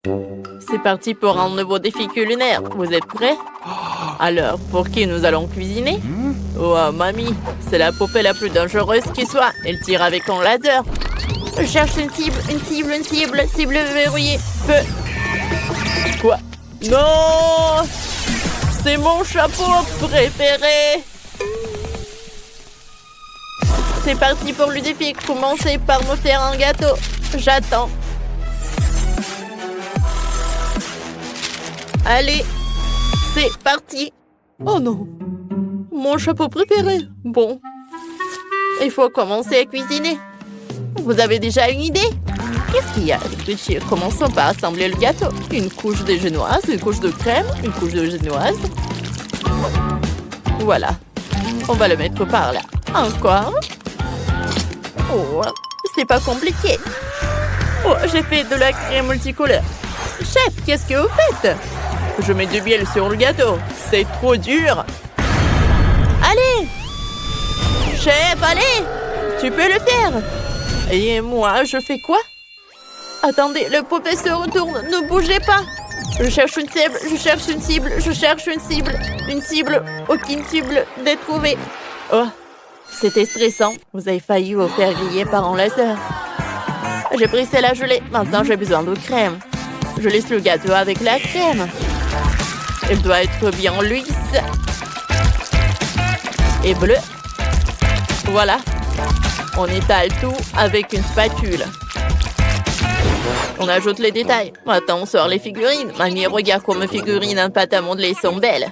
C'est parti pour un nouveau défi culinaire. Vous êtes prêts? Alors, pour qui nous allons cuisiner? Oh, mamie, c'est la poupée la plus dangereuse qui soit. Elle tire avec un laser. Je cherche une cible, cible verrouillée. Feu. Quoi? Non! C'est mon chapeau préféré! C'est parti pour le défi. Commencez par me faire un gâteau. J'attends. Allez, c'est parti. Oh non, mon chapeau préféré. Bon, il faut commencer à cuisiner. Vous avez déjà une idée? Qu'est-ce qu'il y a? Commençons par assembler le gâteau. Une couche de génoise, une couche de crème, une couche de génoise. Voilà, on va le mettre par là. Encore. Oh, c'est pas compliqué. Oh, j'ai fait de la crème multicolore. Chef, qu'est-ce que vous faites? Je mets du miel sur le gâteau. C'est trop dur. Allez! Chef, allez! Tu peux le faire. Et moi, je fais quoi? Attendez, le poupée se retourne. Ne bougez pas. Je cherche une cible, je cherche une cible, je cherche une cible. Une cible. Aucune cible d'être trouvée. Oh, c'était stressant. Vous avez failli vous faire griller par un laser. J'ai brisé la gelée. Maintenant, j'ai besoin de crème. Je laisse le gâteau avec la crème. Elle doit être bien lisse. Et bleue. Voilà. On étale tout avec une spatule. On ajoute les détails. Maintenant, on sort les figurines. Mamie, regarde comme mes figurines en pâte à modeler sont belles.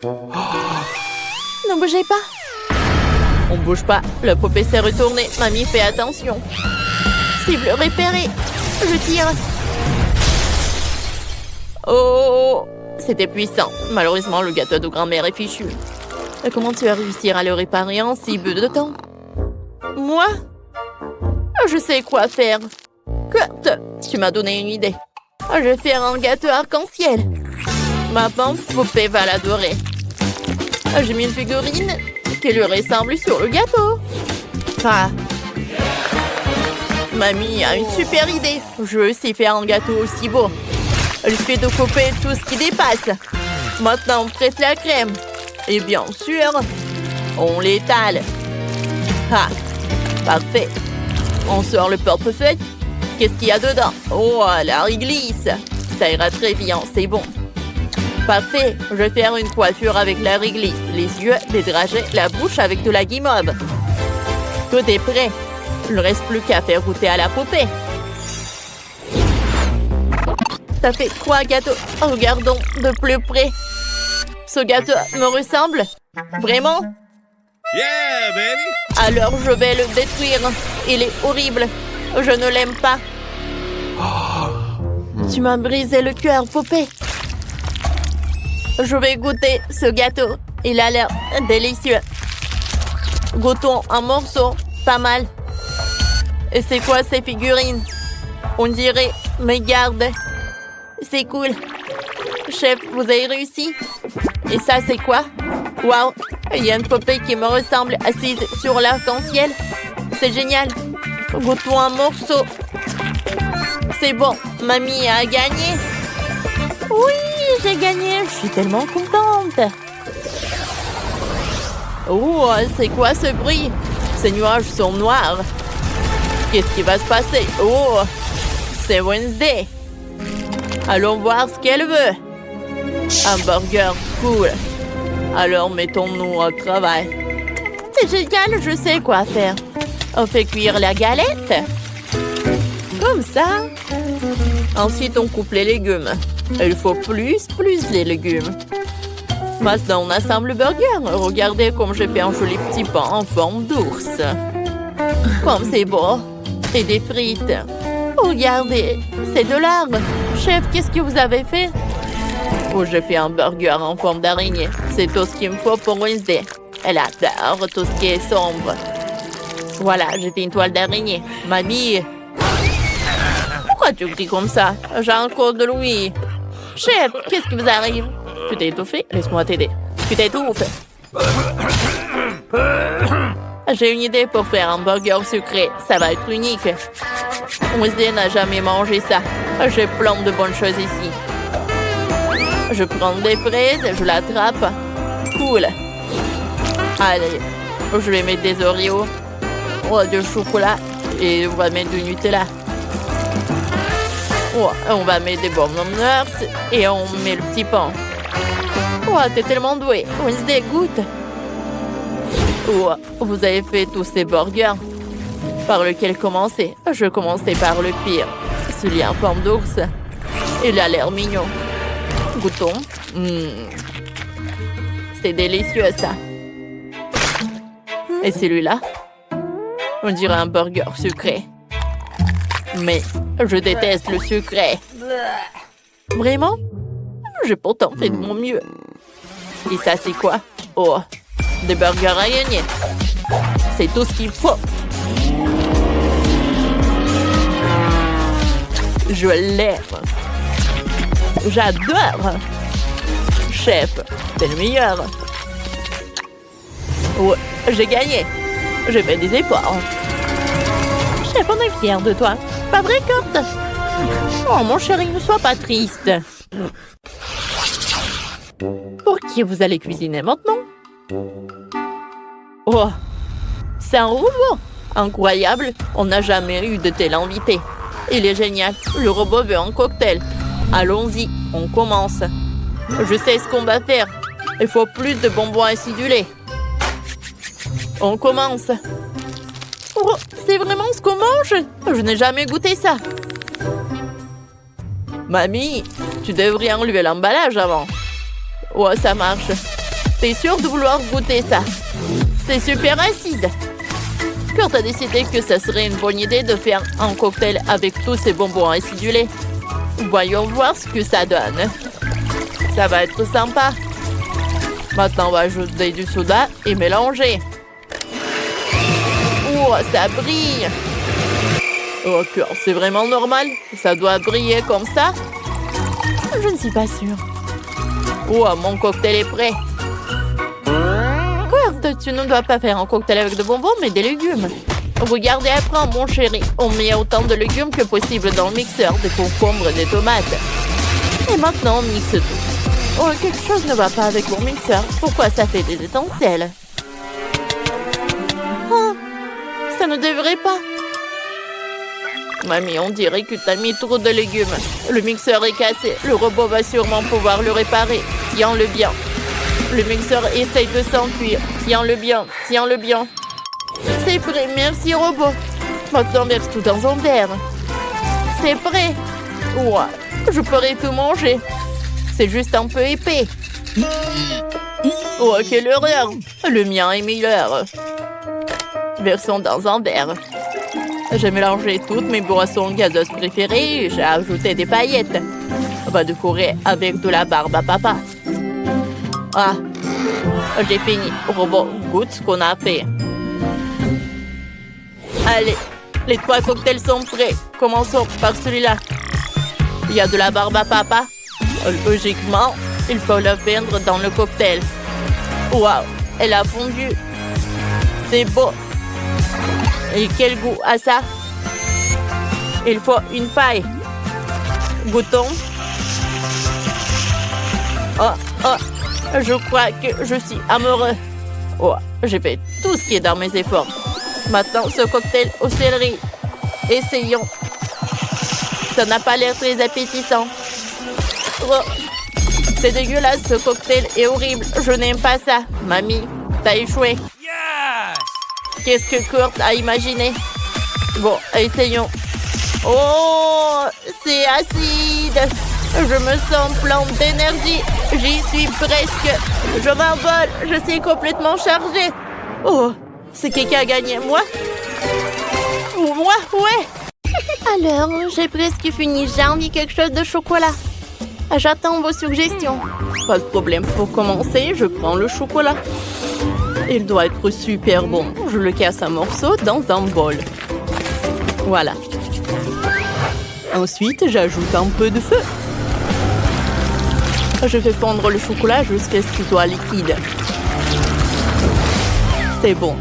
Ne bougez pas. On bouge pas. Le poupée s'est retourné. Mamie, fais attention. Cible repérée. Je tire. Oh, c'était puissant. Malheureusement, le gâteau de grand-mère est fichu. Et comment tu vas réussir à le réparer en si peu de temps? Moi? Je sais quoi faire. Kurt, tu m'as donné une idée. Je vais faire un gâteau arc-en-ciel. Ma pauvre poupée va l'adorer. J'ai mis une figurine qui lui ressemble sur le gâteau. Ah. Mamie a une super idée. Je veux aussi faire un gâteau aussi beau. Il suffit de couper tout ce qui dépasse. Maintenant, on presse la crème. Et bien sûr, on l'étale. Ah, parfait. On sort le portefeuille. Qu'est-ce qu'il y a dedans? Oh, la réglisse. Ça ira très bien, c'est bon. Parfait. Je vais faire une coiffure avec la réglisse. Les yeux, les dragées, la bouche avec de la guimauve. Tout est prêt. Il ne reste plus qu'à faire goûter à la poupée. Ça fait 3 gâteaux. Regardons de plus près. Ce gâteau me ressemble? Vraiment? Yeah, baby! Alors je vais le détruire. Il est horrible. Je ne l'aime pas. Tu m'as brisé le cœur, poupée. Je vais goûter ce gâteau. Il a l'air délicieux. Goûtons un morceau. Pas mal. Et c'est quoi ces figurines? On dirait mes gardes. C'est cool. Chef, vous avez réussi? Et ça, c'est quoi? Waouh! Il y a une poupée qui me ressemble assise sur l'arc-en-ciel. C'est génial. Goûtons un morceau. C'est bon. Mamie a gagné. Oui, j'ai gagné. Je suis tellement contente. Oh, c'est quoi ce bruit? Ces nuages sont noirs. Qu'est-ce qui va se passer? Oh, c'est Wednesday. Allons voir ce qu'elle veut. Un burger, cool. Alors mettons-nous au travail. C'est génial, je sais quoi faire. On fait cuire la galette. Comme ça. Ensuite, on coupe les légumes. Il faut plus les légumes. Maintenant, on assemble le burger. Regardez comme j'ai fait un joli petit pain en forme d'ours. Comme c'est beau. Et des frites. Regardez, c'est de l'art. Chef, qu'est-ce que vous avez fait? Oh, j'ai fait un burger en forme d'araignée. C'est tout ce qu'il me faut pour Wednesday. Elle adore tout ce qui est sombre. Voilà, j'ai fait une toile d'araignée. Mamie, pourquoi tu cries comme ça? J'ai encore de l'ouïe. Chef, qu'est-ce qui vous arrive? Tu t'es étouffé? Laisse-moi t'aider. Tu t'étouffes. J'ai une idée pour faire un burger sucré. Ça va être unique. Wednesday n'a jamais mangé ça. J'ai plein de bonnes choses ici. Je prends des fraises, je l'attrape. Cool. Allez, je vais mettre des Oreos. Oh, du chocolat. Et on va mettre du Nutella. Oh, on va mettre des bonbons nuts. Et on met le petit pain. Oh, t'es tellement doué. Wednesday, goûte. Oh, vous avez fait tous ces burgers. Par lequel commencer? Je commençais par le pire. Celui en forme d'ours. Il a l'air mignon. Goûtons. C'est délicieux, ça. Et celui-là? On dirait un burger sucré. Mais je déteste le sucré. Vraiment? J'ai pourtant fait de mon mieux. Et ça, c'est quoi? Oh, des burgers à gagner. C'est tout ce qu'il faut. Je l'aime. J'adore. Chef, t'es le meilleur. Ouais, j'ai gagné. J'ai fait des efforts. Chef, on est fiers de toi. Pas vrai, Kurt? Oh, mon chéri, ne sois pas triste. Pour qui vous allez cuisiner maintenant? Oh, c'est un robot. Incroyable, on n'a jamais eu de tel invité. Il est génial, le robot veut un cocktail. Allons-y, on commence. Je sais ce qu'on va faire. Il faut plus de bonbons acidulés. On commence. Oh, c'est vraiment ce qu'on mange? Je n'ai jamais goûté ça. Mamie, tu devrais enlever l'emballage avant. Oh, ça marche. T'es sûre de vouloir goûter ça? C'est super acide. Kurt a décidé que ça serait une bonne idée de faire un cocktail avec tous ces bonbons acidulés. Voyons voir ce que ça donne. Ça va être sympa. Maintenant, on va ajouter du soda et mélanger. Oh, ça brille. Oh, Kurt, c'est vraiment normal? Ça doit briller comme ça? Je ne suis pas sûre. Oh, mon cocktail est prêt. Kurt, tu ne dois pas faire un cocktail avec de bonbons, mais des légumes. Regardez après, mon chéri. On met autant de légumes que possible dans le mixeur, des concombres, des tomates. Et maintenant, on mixe tout. Oh, quelque chose ne va pas avec mon mixeur. Pourquoi ça fait des étincelles? Oh, ça ne devrait pas. Mamie, on dirait que tu as mis trop de légumes. Le mixeur est cassé. Le robot va sûrement pouvoir le réparer. Tiens-le bien. Le mixeur essaye de s'enfuir. Tiens-le bien. Tiens-le bien. C'est prêt. Merci, robot. Maintenant, verse tout dans un verre. C'est prêt. Ouah, je pourrais tout manger. C'est juste un peu épais. Oh, quelle horreur. Le mien est meilleur. Versons dans un verre. J'ai mélangé toutes mes boissons gazeuses préférées et j'ai ajouté des paillettes. On va décorer avec de la barbe à papa. Ah, j'ai fini. Robot, goûte ce qu'on a fait. Allez, les 3 cocktails sont prêts. Commençons par celui-là. Il y a de la barbe à papa. Logiquement, il faut le peindre dans le cocktail. Waouh, elle a fondu. C'est beau. Et quel goût a ça? Il faut une paille. Goûtons. Oh, oh, je crois que je suis amoureux. Oh, j'ai fait tout ce qui est dans mes efforts. Maintenant, ce cocktail au céleri. Essayons. Ça n'a pas l'air très appétissant. Oh, c'est dégueulasse, ce cocktail est horrible. Je n'aime pas ça. Mamie, t'as échoué. Qu'est-ce que Kurt a imaginé? Bon, essayons. Oh, c'est acide. Je me sens plein d'énergie. J'y suis presque. Je m'envole. Je suis complètement chargée. Oh, c'est qui a gagné? Moi? Moi, ouais. Alors, j'ai presque fini. J'ai envie quelque chose de chocolat. J'attends vos suggestions. Pas de problème. Pour commencer, je prends le chocolat. Il doit être super bon. Je le casse en morceaux dans un bol. Voilà. Ensuite, j'ajoute un peu de feu. Je fais fondre le chocolat jusqu'à ce qu'il soit liquide. C'est bon.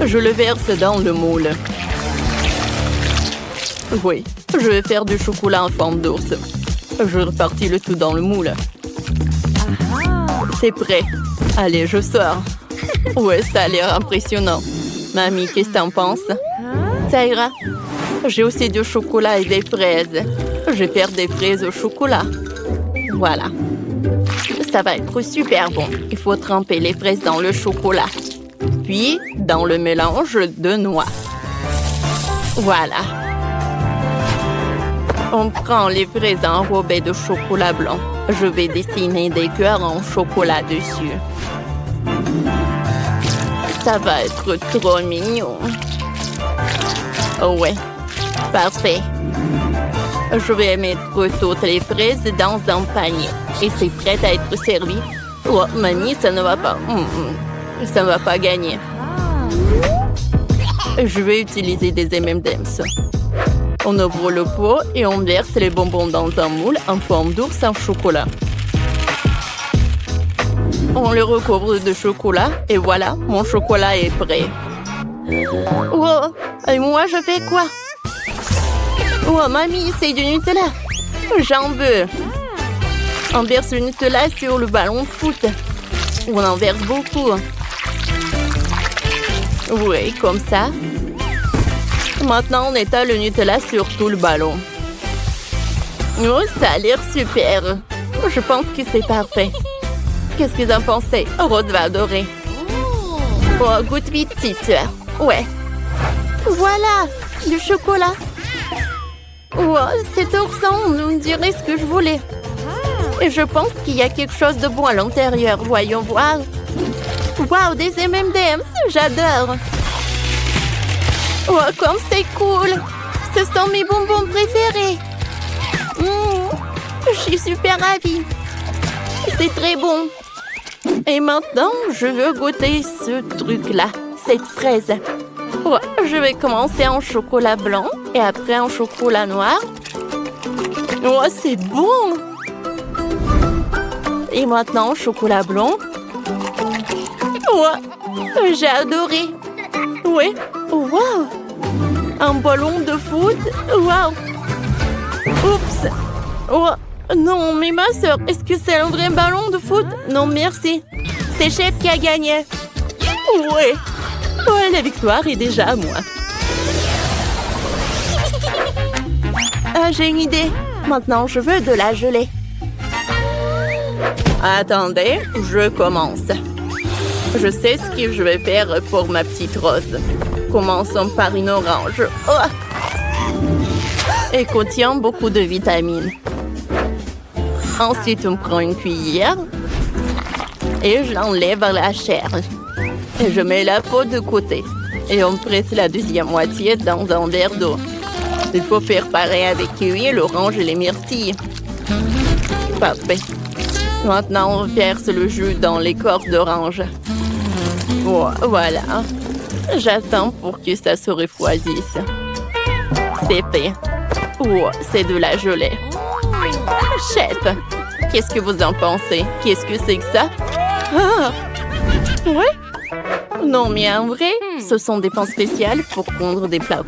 Je le verse dans le moule. Oui, Je vais faire du chocolat en forme d'ours. Je répartis le tout dans le moule. C'est prêt. Allez, je sors. Ouais, ça a l'air impressionnant. Mamie, qu'est-ce que t'en penses? Ça ira. J'ai aussi du chocolat et des fraises. Je vais faire des fraises au chocolat. Voilà. Ça va être super bon. Il faut tremper les fraises dans le chocolat. Puis, dans le mélange de noix. Voilà. On prend les fraises enrobées de chocolat blanc. Je vais dessiner des cœurs en chocolat dessus. Ça va être trop mignon. Oh ouais, parfait. Je vais mettre toutes les fraises dans un panier. Et c'est prêt à être servi. Oh, mamie, ça ne va pas. Ça ne va pas gagner. Je vais utiliser des M&M's. On ouvre le pot et on verse les bonbons dans un moule en forme d'ours en chocolat. On le recouvre de chocolat et voilà, mon chocolat est prêt. Oh, et moi je fais quoi? Oh, mamie, c'est du Nutella. J'en veux. On verse le Nutella sur le ballon de foot. On en verse beaucoup. Oui, comme ça. Maintenant, on étale le Nutella sur tout le ballon. Oh, ça a l'air super. Je pense que c'est parfait. Qu'est-ce que vous en pensez? Rose va adorer. Oh, goûte vite, petite sœur. Ouais. Voilà, du chocolat. Oh, cet ourson, on dirait ce que je voulais. Et je pense qu'il y a quelque chose de bon à l'intérieur. Voyons voir. Wow, des M&M's, j'adore. Oh, comme c'est cool. Ce sont mes bonbons préférés. Je suis super ravie. C'est très bon. Et maintenant, je veux goûter ce truc-là, cette fraise. Oh, je vais commencer en chocolat blanc et après en chocolat noir. Oh, c'est bon. Et maintenant, chocolat blanc. Oh, j'ai adoré. Oui. Wow. Un ballon de foot. Wow. Oups. Oh, non, mais ma soeur, est-ce que c'est un vrai ballon de foot? Non, merci. C'est Chef qui a gagné. Ouais. Ouais, la victoire est déjà à moi. Ah, j'ai une idée. Maintenant, je veux de la gelée. Attendez, je commence. Je sais ce que je vais faire pour ma petite rose. Commençons par une orange. Oh! Et contient beaucoup de vitamines. Ensuite, on prend une cuillère et j'enlève la chair. Et je mets la peau de côté. Et on presse la deuxième moitié dans un verre d'eau. Il faut faire pareil avec kiwi, l'orange et les myrtilles. Parfait. Maintenant, on verse le jus dans l'écorce d'orange. Oh, voilà. J'attends pour que ça se refroidisse. C'est fait. Oh, c'est de la gelée. Chef, qu'est-ce que vous en pensez? Qu'est-ce que c'est que ça? Ah! Ouais? Non, mais en vrai, ce sont des pans spéciales pour pondre des plats.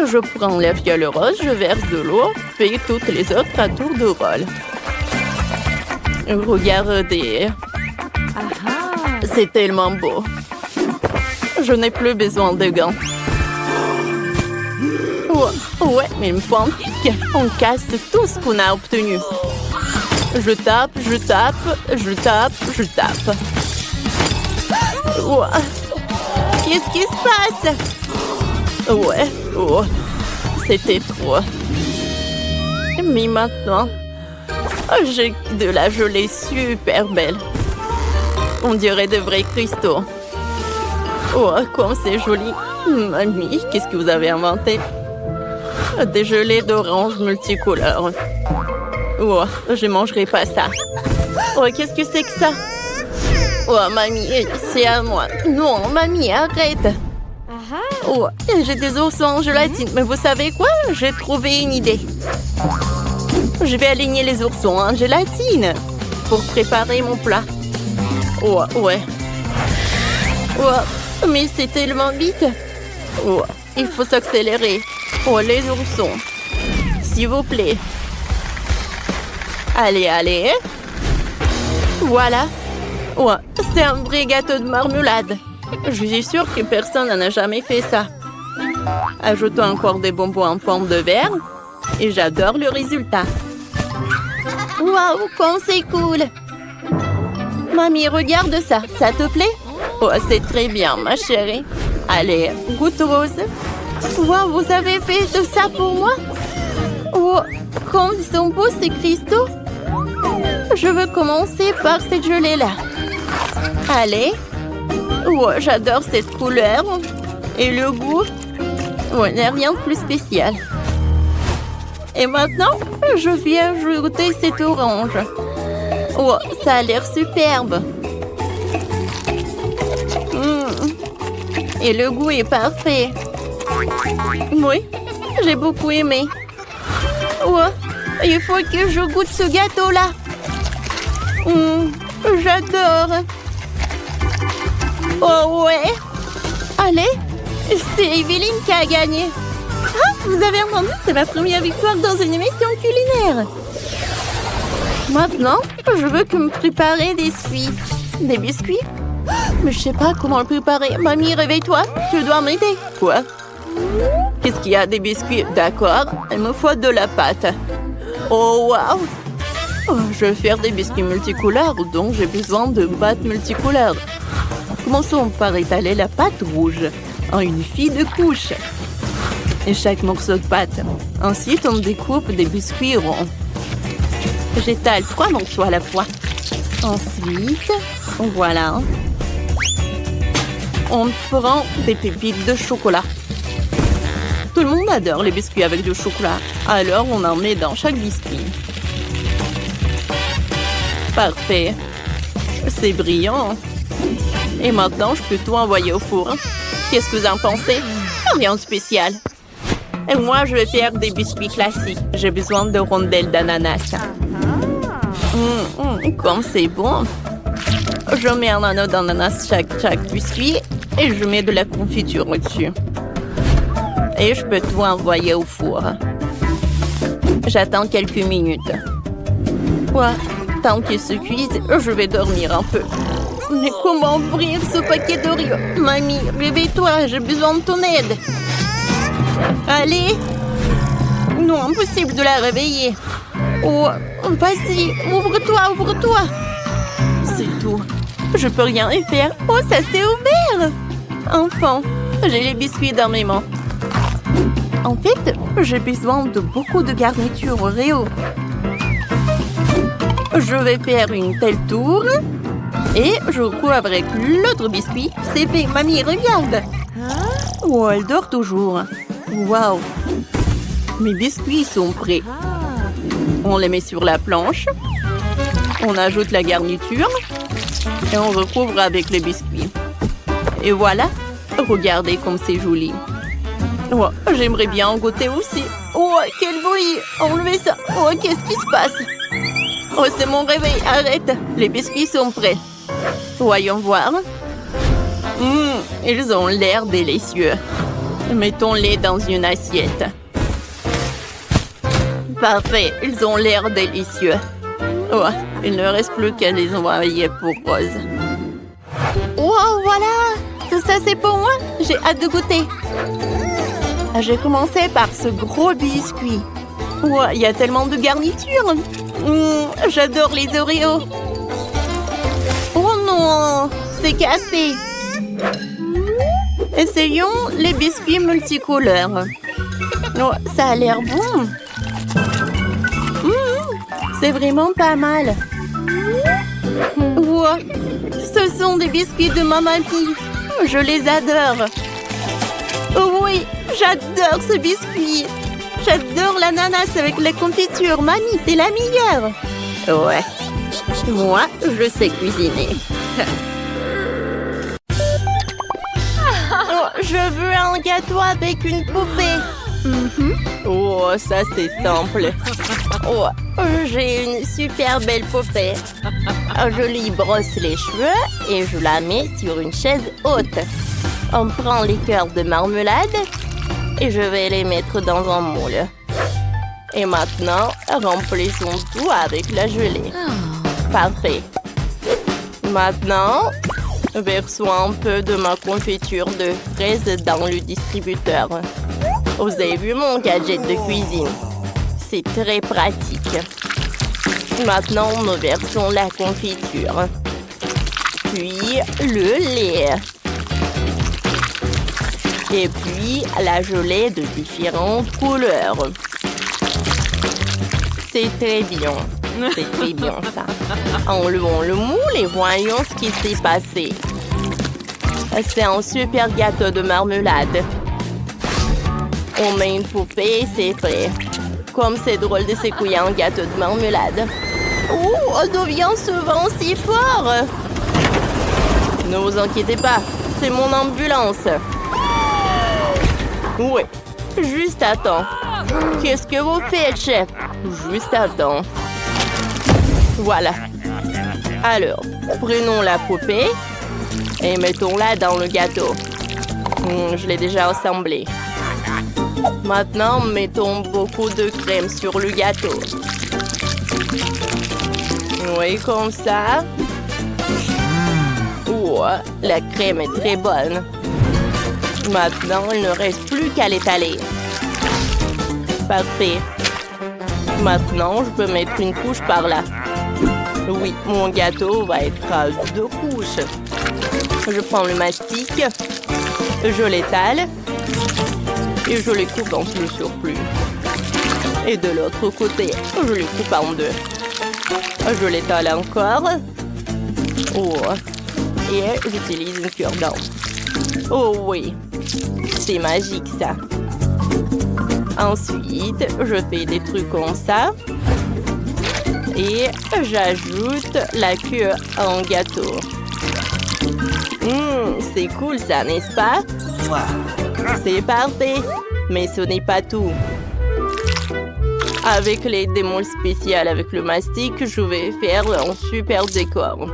Je prends la fiole rose, je verse de l'eau, puis toutes les autres à tour de rôle. Regardez. C'est tellement beau. Je n'ai plus besoin de gants. Ouais, mais il me faut un pic. On casse tout ce qu'on a obtenu. Je tape, je tape, je tape, je tape. Ouais. Qu'est-ce qui se passe? Ouais, oh, c'était trop. Mais maintenant, j'ai de la gelée super belle. On dirait de vrais cristaux. Oh, comme c'est joli. Mamie, qu'est-ce que vous avez inventé? Des gelées d'orange multicolores. Oh, je ne mangerai pas ça. Oh, qu'est-ce que c'est que ça? Oh, mamie, c'est à moi. Non, mamie, arrête. Oh, j'ai des oursons en gélatine. Mais vous savez quoi? J'ai trouvé une idée. Je vais aligner les oursons en gélatine pour préparer mon plat. Oh, ouais. Oh, mais c'est tellement vite. Oh, il faut s'accélérer. Oh, les oursons. S'il vous plaît. Allez, allez. Voilà. Ouais, c'est un vrai gâteau de marmelade. Je suis sûre que personne n'en a jamais fait ça. Ajoutons encore des bonbons en forme de verre. Et j'adore le résultat. Waouh, comme c'est cool. Mamie, regarde ça. Ça te plaît? Oh, c'est très bien, ma chérie. Allez, goûte rose. Waouh, vous avez fait tout ça pour moi? Oh, comme ils sont beaux ces cristaux. Je veux commencer par cette gelée-là. Allez. Oh, j'adore cette couleur. Et le goût. Oh, il n'y a rien de plus spécial. Et maintenant, je vais ajouter cette orange. Oh, ça a l'air superbe. Et le goût est parfait. Oui, j'ai beaucoup aimé. Oh, il faut que je goûte ce gâteau-là. J'adore. Oh ouais. Allez, c'est Evelyne qui a gagné. Ah, vous avez entendu, c'est ma première victoire dans une émission culinaire. Maintenant, je veux que me préparer des biscuits. Des biscuits? Mais je sais pas comment le préparer. Mamie, réveille-toi, tu dois m'aider. Quoi? Qu'est-ce qu'il y a? Des biscuits? D'accord, il me faut de la pâte. Oh, waouh! Oh, je vais faire des biscuits multicouleurs, donc j'ai besoin de pâte multicouleur. Commençons par étaler la pâte rouge en une fine de couche. Et chaque morceau de pâte. Ensuite, on découpe des biscuits ronds. J'étale 3 morceaux à la fois. Ensuite, voilà. On prend des pépites de chocolat. Tout le monde adore les biscuits avec du chocolat. Alors, on en met dans chaque biscuit. Parfait. C'est brillant. Et maintenant, je peux tout envoyer au four. Qu'est-ce que vous en pensez? Rien de spécial. Et moi, je vais faire des biscuits classiques. J'ai besoin de rondelles d'ananas. Comme c'est bon. Je mets un anneau d'ananas chaque biscuit et je mets de la confiture au-dessus. Et je peux tout envoyer au four. J'attends quelques minutes. Ouais, tant qu'il se cuise, je vais dormir un peu. Mais comment ouvrir ce paquet d'Oreo? Mamie, réveille-toi, j'ai besoin de ton aide. Allez. Non, impossible de la réveiller. Oh, vas-y, ouvre-toi, ouvre-toi. C'est tout. Je peux rien y faire. Oh, ça s'est ouvert. Enfin, j'ai les biscuits dans mes mains. En fait, j'ai besoin de beaucoup de garniture Oreo. Je vais faire une telle tour. Et je cours avec l'autre biscuit. C'est fait, mamie, regarde. Oh, elle dort toujours. Waouh. Mes biscuits sont prêts. On les met sur la planche. On ajoute la garniture. Et on recouvre avec les biscuits. Et voilà. Regardez comme c'est joli. Oh, j'aimerais bien en goûter aussi. Oh, quel bruit. Enlevez ça. Oh, qu'est-ce qui se passe? Oh, c'est mon réveil. Arrête. Les biscuits sont prêts. Voyons voir. Ils ont l'air délicieux. Mettons-les dans une assiette. Parfait, ils ont l'air délicieux. Oh, il ne reste plus qu'à les envoyer pour Rose. Wow, voilà! Tout ça, c'est pour moi. J'ai hâte de goûter. J'ai commencé par ce gros biscuit. Wow, il y a tellement de garniture. J'adore les Oreos. Oh non, c'est cassé. Essayons les biscuits multicouleurs. Oh, ça a l'air bon. C'est vraiment pas mal. Wow, ce sont des biscuits de ma mamie. Je les adore. Oh oui, j'adore ce biscuit. J'adore l'ananas avec la confiture. Mamie, t'es la meilleure. Ouais, moi, je sais cuisiner. Oh, je veux un gâteau avec une poupée. Oh, ça c'est simple. Oh, j'ai une super belle poupée. Je lui brosse les cheveux et je la mets sur une chaise haute. On prend les cœurs de marmelade et je vais les mettre dans un moule. Et maintenant, remplissons tout avec la gelée. Parfait. Maintenant, versons un peu de ma confiture de fraises dans le distributeur. Vous avez vu mon gadget de cuisine? C'est très pratique. Maintenant, nous versons la confiture. Puis, le lait. Et puis, la gelée de différentes couleurs. C'est très bien. C'est très bien, ça. Enlevons le moule et voyons ce qui s'est passé. C'est un super gâteau de marmelade. On met une poupée et c'est prêt. Comme c'est drôle de secouer un gâteau de marmelade. Oh, elle devient souvent si fort. Ne vous inquiétez pas, c'est mon ambulance. Oui, juste à temps. Qu'est-ce que vous faites, chef? Juste à temps. Voilà. Alors, prenons la poupée et mettons-la dans le gâteau. Je l'ai déjà assemblé. Maintenant, mettons beaucoup de crème sur le gâteau. Oui, comme ça. Oh, la crème est très bonne. Maintenant, il ne reste plus qu'à l'étaler. Parfait. Maintenant, je peux mettre une couche par là. Oui, mon gâteau va être à 2 couches. Je prends le mastic, je l'étale et je les coupe en le surplus. Et de l'autre côté, je les coupe en 2. Je l'étale encore. Oh. Et j'utilise une cure-dent. Oh oui, c'est magique ça. Ensuite, je fais des trucs comme ça. Et j'ajoute la queue en gâteau. C'est cool ça, n'est-ce pas? C'est parfait. Mais ce n'est pas tout. Avec les démoules spéciales avec le mastic, je vais faire un super décor.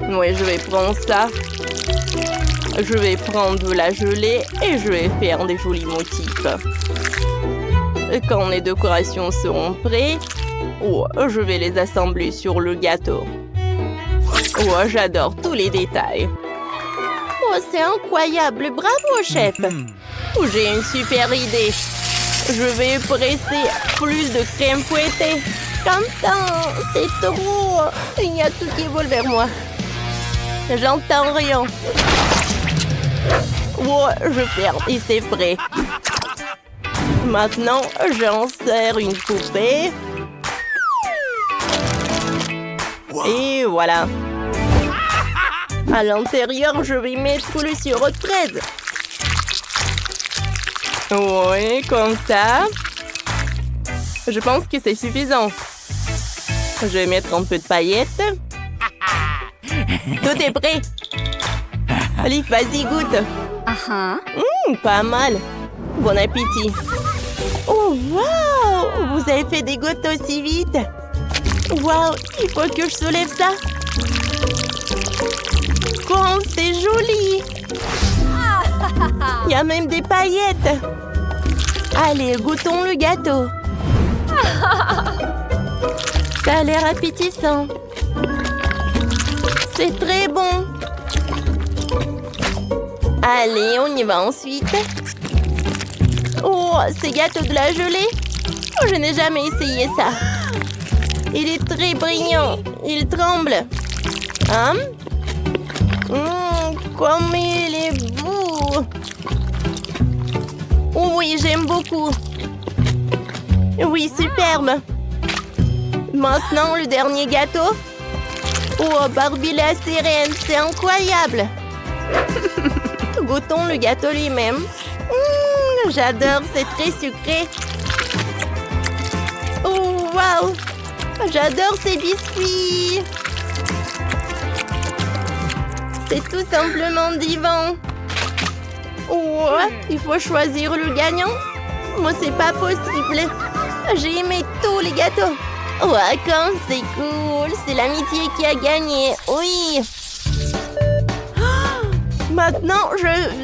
Oui, je vais prendre ça. Je vais prendre de la gelée et je vais faire des jolis motifs. Quand les décorations seront prêtes, je vais les assembler sur le gâteau. J'adore tous les détails. C'est incroyable. Bravo, chef. J'ai une super idée. Je vais presser plus de crème fouettée. Quentin, c'est trop. Il y a tout qui vole vers moi. J'entends rien. Je ferme et c'est prêt. Maintenant, j'insère une poupée. Et voilà. À l'intérieur, je vais mettre le sirop de fraise. Oui, comme ça. Je pense que c'est suffisant. Je vais mettre un peu de paillettes. Tout est prêt. Allez, vas-y, goûte. Pas mal. Bon appétit. Oh, wow! Vous avez fait des gouttes aussi vite. Wow, il faut que je soulève ça. Oh, c'est joli. Il y a même des paillettes. Allez, goûtons le gâteau. Ça a l'air appétissant. C'est très bon. Allez, on y va ensuite. Oh, c'est gâteau de la gelée. Je n'ai jamais essayé ça. Il est très brillant. Il tremble. Comme il est beau. Oh oui, j'aime beaucoup. Oui, superbe. Maintenant, le dernier gâteau. Oh, Barbie la sirène, c'est incroyable. Goûtons le gâteau lui-même. J'adore, c'est très sucré. Oh, wow. J'adore ces biscuits. C'est tout simplement divin. Oh, il faut choisir le gagnant. Moi, c'est pas possible. J'ai aimé tous les gâteaux. Oh, quand c'est cool. C'est l'amitié qui a gagné. Oui. Maintenant,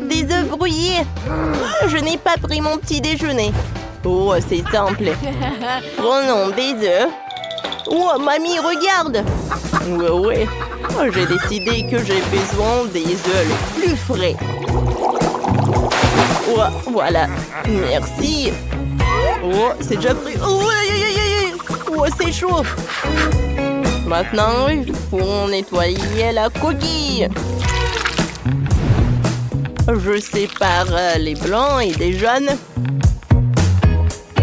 des œufs brouillés. Je n'ai pas pris mon petit déjeuner. Oh, c'est simple. Prenons des œufs. Oh, mamie, regarde. Ouais. Oh, j'ai décidé que j'ai besoin des œufs les plus frais. Oh, voilà. Merci. Oh, c'est déjà pris. Oh, c'est chaud. Maintenant, il faut nettoyer la coquille. Je sépare les blancs et des jaunes.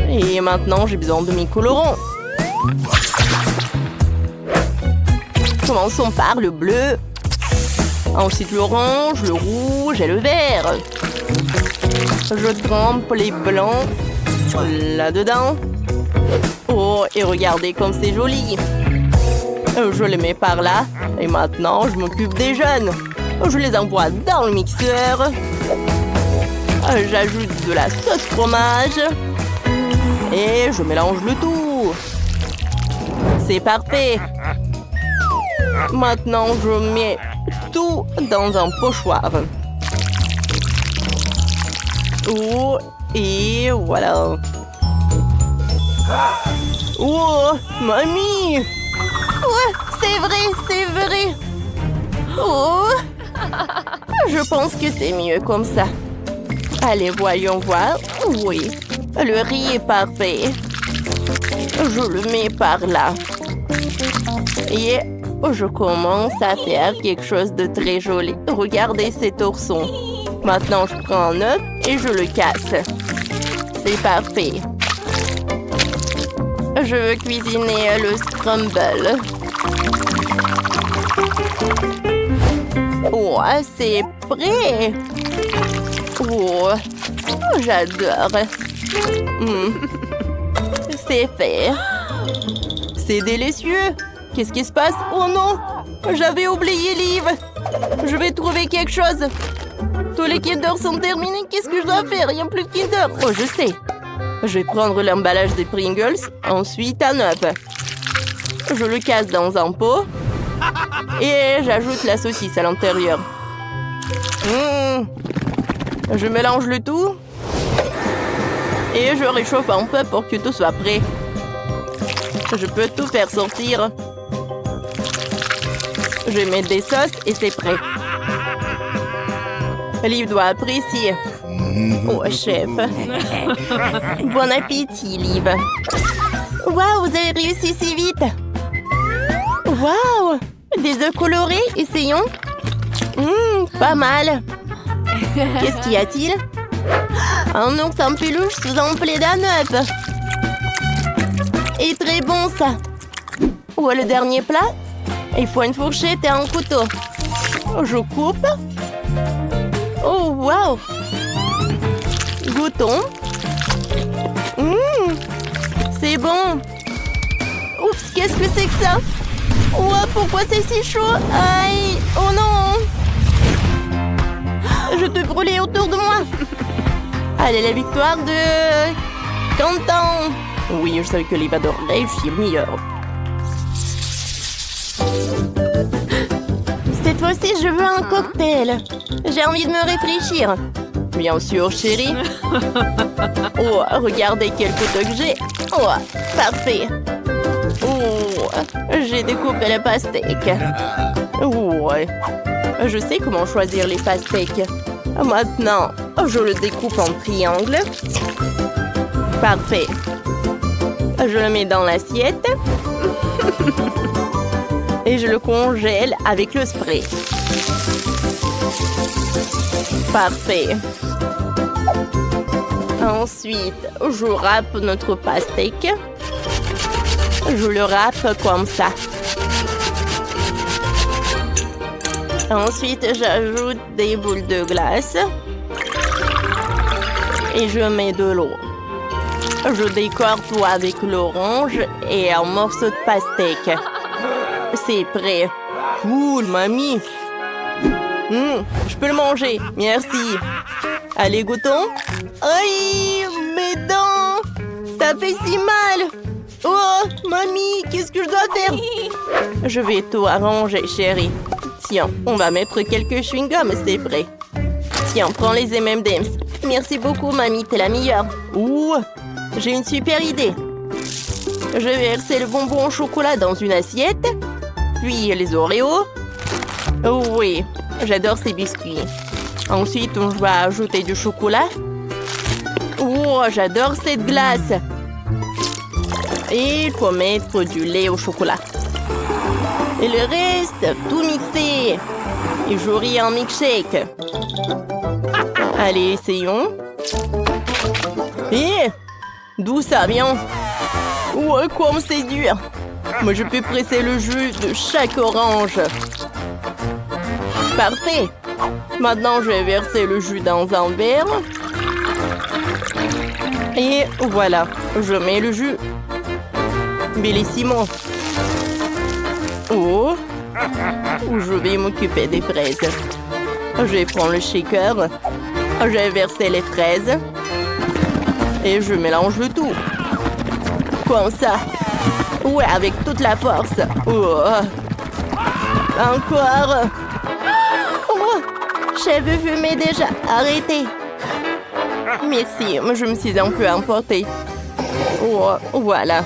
Et maintenant, j'ai besoin de mes colorants. Commençons par le bleu. Ensuite, l'orange, le rouge et le vert. Je trempe les blancs là-dedans. Oh, et regardez comme c'est joli. Je les mets par là. Et maintenant, je m'occupe des jaunes. Je les envoie dans le mixeur. J'ajoute de la sauce fromage. Et je mélange le tout. C'est parfait. Maintenant, je mets tout dans un pochoir. Oh, et voilà. Oh, mamie! Ouais, c'est vrai. Oh, je pense que c'est mieux comme ça. Allez, voyons voir. Oui, le riz est parfait. Je le mets par là. Et je commence à faire quelque chose de très joli. Regardez ces torsons. Maintenant, je prends un œuf et je le casse. C'est parfait. Je veux cuisiner le scramble. Oh, c'est prêt. Oh, j'adore. C'est fait. C'est délicieux. Qu'est-ce qui se passe? Oh non, j'avais oublié Liv. Je vais trouver quelque chose. Tous les Kinder sont terminés. Qu'est-ce que je dois faire? Il n'y a plus de Kinder. Oh, je sais. Je vais prendre l'emballage des Pringles, ensuite un œuf. Je le casse dans un pot et j'ajoute la saucisse à l'intérieur. Je mélange le tout et je réchauffe un peu pour que tout soit prêt. Je peux tout faire sortir. Je vais mettre des sauces et c'est prêt. Liv doit apprécier. Oh, chef. Bon appétit, Liv. Waouh, vous avez réussi si vite. Waouh, des œufs colorés, essayons. Pas mal. Qu'est-ce qu'y a-t-il? Un ours en peluche sous un plaid d'un œuf. Et très bon, ça. Où est le dernier plat? Il faut une fourchette et un couteau. Je coupe. Oh, waouh. Goûtons. C'est bon. Oups, qu'est-ce que c'est que ça? Oh, pourquoi c'est si chaud? Aïe. Oh non. Je te brûlais autour de moi. Allez, la victoire de Quentin. Oui, je savais que Liv adorerait, je suis le meilleur. Cette fois-ci, je veux un cocktail. J'ai envie de me réfléchir. Bien sûr, chérie. Oh, regardez quel couteau que j'ai. Oh, parfait. Oh, j'ai découpé le pastèque. Ouais. Je sais comment choisir les pastèques. Maintenant, je le découpe en triangle. Parfait. Je le mets dans l'assiette. Et je le congèle avec le spray. Parfait. Ensuite, je râpe notre pastèque. Je le râpe comme ça. Ensuite, j'ajoute des boules de glace. Et je mets de l'eau. Je décore tout avec l'orange et un morceau de pastèque. C'est prêt. Cool, mamie. Je peux le manger. Merci. Allez, goûtons. Aïe, mes dents. Ça fait si mal. Oh, mamie, qu'est-ce que je dois faire? Je vais tout arranger, chérie. Tiens, on va mettre quelques chewing-gums, c'est vrai. Tiens, prends les M&M's. Merci beaucoup, mamie, t'es la meilleure. Ouh, j'ai une super idée. Je vais verser le bonbon au chocolat dans une assiette. Puis les Oreos. Oh oui, j'adore ces biscuits. Ensuite, on va ajouter du chocolat. Oh, j'adore cette glace. Et il faut mettre du lait au chocolat. Et le reste, tout mixé. Et j'aurai un milkshake. Allez, essayons. Et d'où ça vient? Ouais, comme c'est dur. Moi, je peux presser le jus de chaque orange. Parfait. Maintenant, je vais verser le jus dans un verre. Et voilà, je mets le jus. Bellissimo. Oh, je vais m'occuper des fraises. Je vais prendre le shaker. Je vais verser les fraises. Et je mélange le tout. Comme ça. Ouais, avec toute la force. Oh. Encore. Oh, cheveux fumés déjà. Arrêtez. Merci, je me suis un peu emportée. Oh, voilà.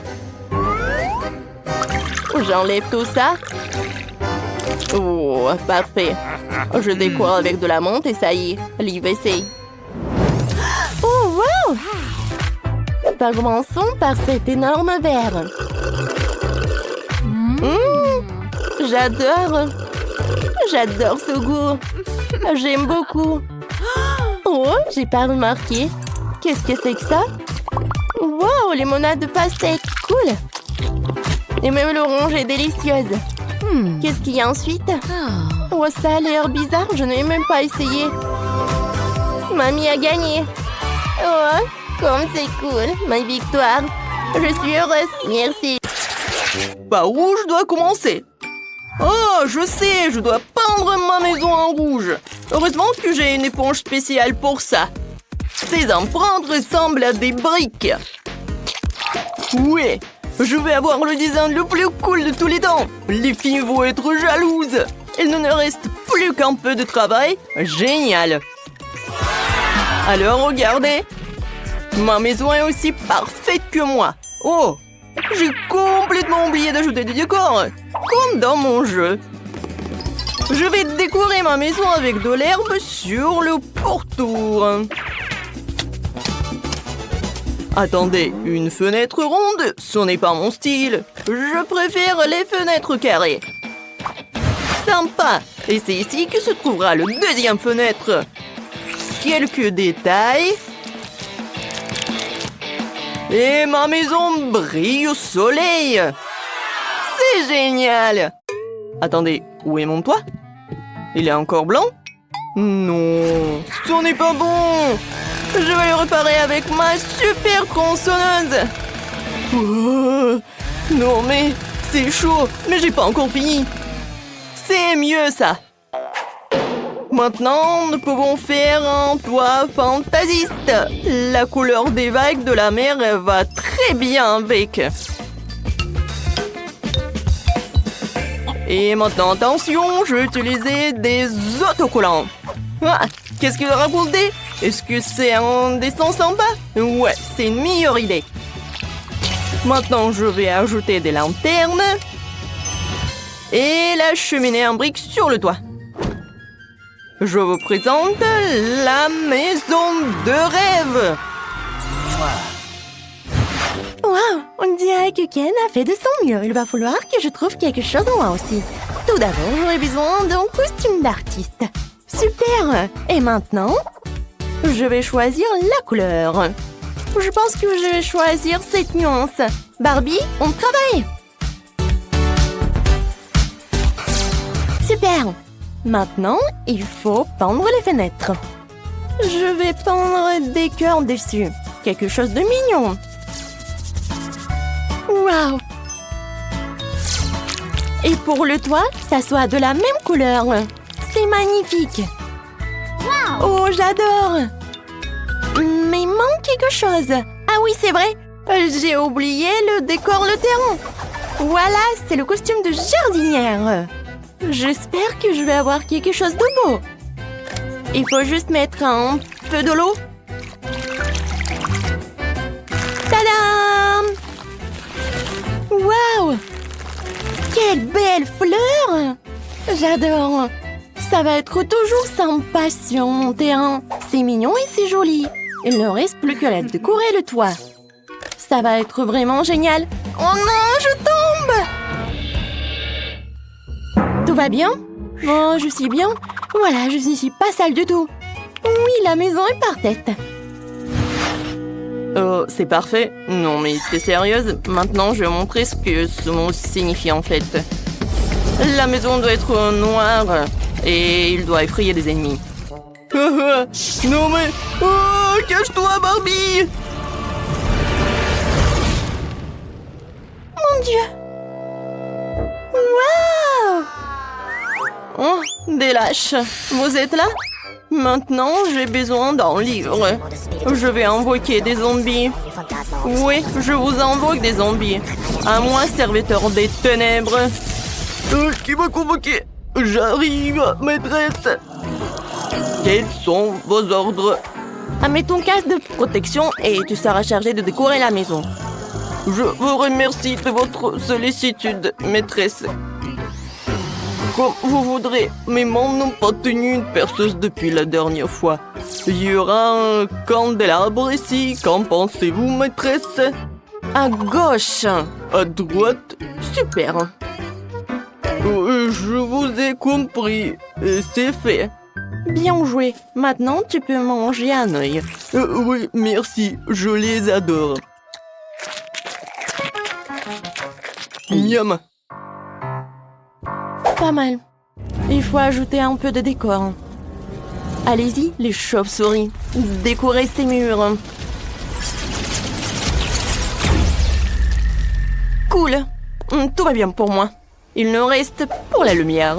J'enlève tout ça. Oh, parfait. Je décore avec de la menthe et ça y est, l'IVC. Oh, wow! Commençons par cet énorme verre. J'adore. J'adore ce goût. J'aime beaucoup. Oh, j'ai pas remarqué. Qu'est-ce que c'est que ça? Wow, limonade de pastèque. Cool. Et même l'orange est délicieuse. Qu'est-ce qu'il y a ensuite? Oh, ça a l'air bizarre. Je n'ai même pas essayé. Mamie a gagné. Oh, comme c'est cool. Ma victoire. Je suis heureuse. Merci. Par où je dois commencer? Oh, je sais, je dois peindre ma maison en rouge. Heureusement que j'ai une éponge spéciale pour ça. Ces empreintes ressemblent à des briques. Ouais, je vais avoir le design le plus cool de tous les temps. Les filles vont être jalouses. Il ne reste plus qu'un peu de travail. Génial. Alors, regardez. Ma maison est aussi parfaite que moi. Oh, j'ai complètement oublié d'ajouter des décors, comme dans mon jeu. Je vais décorer ma maison avec de l'herbe sur le pourtour. Attendez, une fenêtre ronde, ce n'est pas mon style. Je préfère les fenêtres carrées. Sympa. Et c'est ici que se trouvera le deuxième fenêtre. Quelques détails. Et ma maison brille au soleil. C'est génial. Attendez, où est mon toit? Il est encore blanc? Non, ce n'est pas bon. Je vais le réparer avec ma super tronçonneuse. Oh, non mais, c'est chaud, mais j'ai pas encore fini. C'est mieux ça. Maintenant, nous pouvons faire un toit fantasiste. La couleur des vagues de la mer va très bien avec. Et maintenant, attention, je vais utiliser des autocollants. Ah, qu'est-ce qu'il a raconté? Est-ce que c'est un dessin sympa? Ouais, c'est une meilleure idée. Maintenant, je vais ajouter des lanternes. Et la cheminée en briques sur le toit. Je vous présente la maison de rêve. Wow, on dirait que Ken a fait de son mieux. Il va falloir que je trouve quelque chose moi aussi. Tout d'abord, j'aurai besoin d'un costume d'artiste. Super. Et maintenant, je vais choisir la couleur. Je pense que je vais choisir cette nuance. Barbie, on travaille. Super. Maintenant, il faut peindre les fenêtres. Je vais peindre des cœurs dessus. Quelque chose de mignon. Waouh! Et pour le toit, ça soit de la même couleur. C'est magnifique. Oh, j'adore! Mais il manque quelque chose. Ah oui, c'est vrai. J'ai oublié le décor, le terrain. Voilà, c'est le costume de jardinière. J'espère que je vais avoir quelque chose de beau. Il faut juste mettre un peu de l'eau. Tadam! Waouh! Quelle belle fleur! J'adore! Ça va être toujours sympa sur mon terrain. C'est mignon et c'est joli. Il ne reste plus qu'à décorer le toit. Ça va être vraiment génial. Oh non, je tombe! Tout va bien? Oh, je suis bien. Voilà, je suis pas sale du tout. Oui, la maison est parfaite. Oh, c'est parfait. Non, mais t'es sérieuse? Maintenant, je vais montrer ce que ce mot signifie en fait. La maison doit être noire et il doit effrayer des ennemis. Non mais... Oh, cache-toi, Barbie! Mon Dieu! Waouh! Oh, des lâches. Vous êtes là? Maintenant, j'ai besoin d'un livre. Je vais invoquer des zombies. Oui, je vous invoque des zombies. À moi, serviteur des ténèbres. Qui m'a convoqué? J'arrive, maîtresse. Quels sont vos ordres? Mets ton casque de protection et tu seras chargé de décorer la maison. Je vous remercie de votre sollicitude, maîtresse. Comme vous voudrez, mes mains n'ont pas tenu une perceuse depuis la dernière fois. Il y aura un candélabre ici. Qu'en pensez-vous, maîtresse? À gauche. À droite? Super. Je vous ai compris. C'est fait. Bien joué. Maintenant, tu peux manger un œil. Oui, merci. Je les adore. Miam. Pas mal. Il faut ajouter un peu de décor. Allez-y, les chauves-souris. Décorez ces murs. Cool. Tout va bien pour moi. Il nous reste pour la lumière.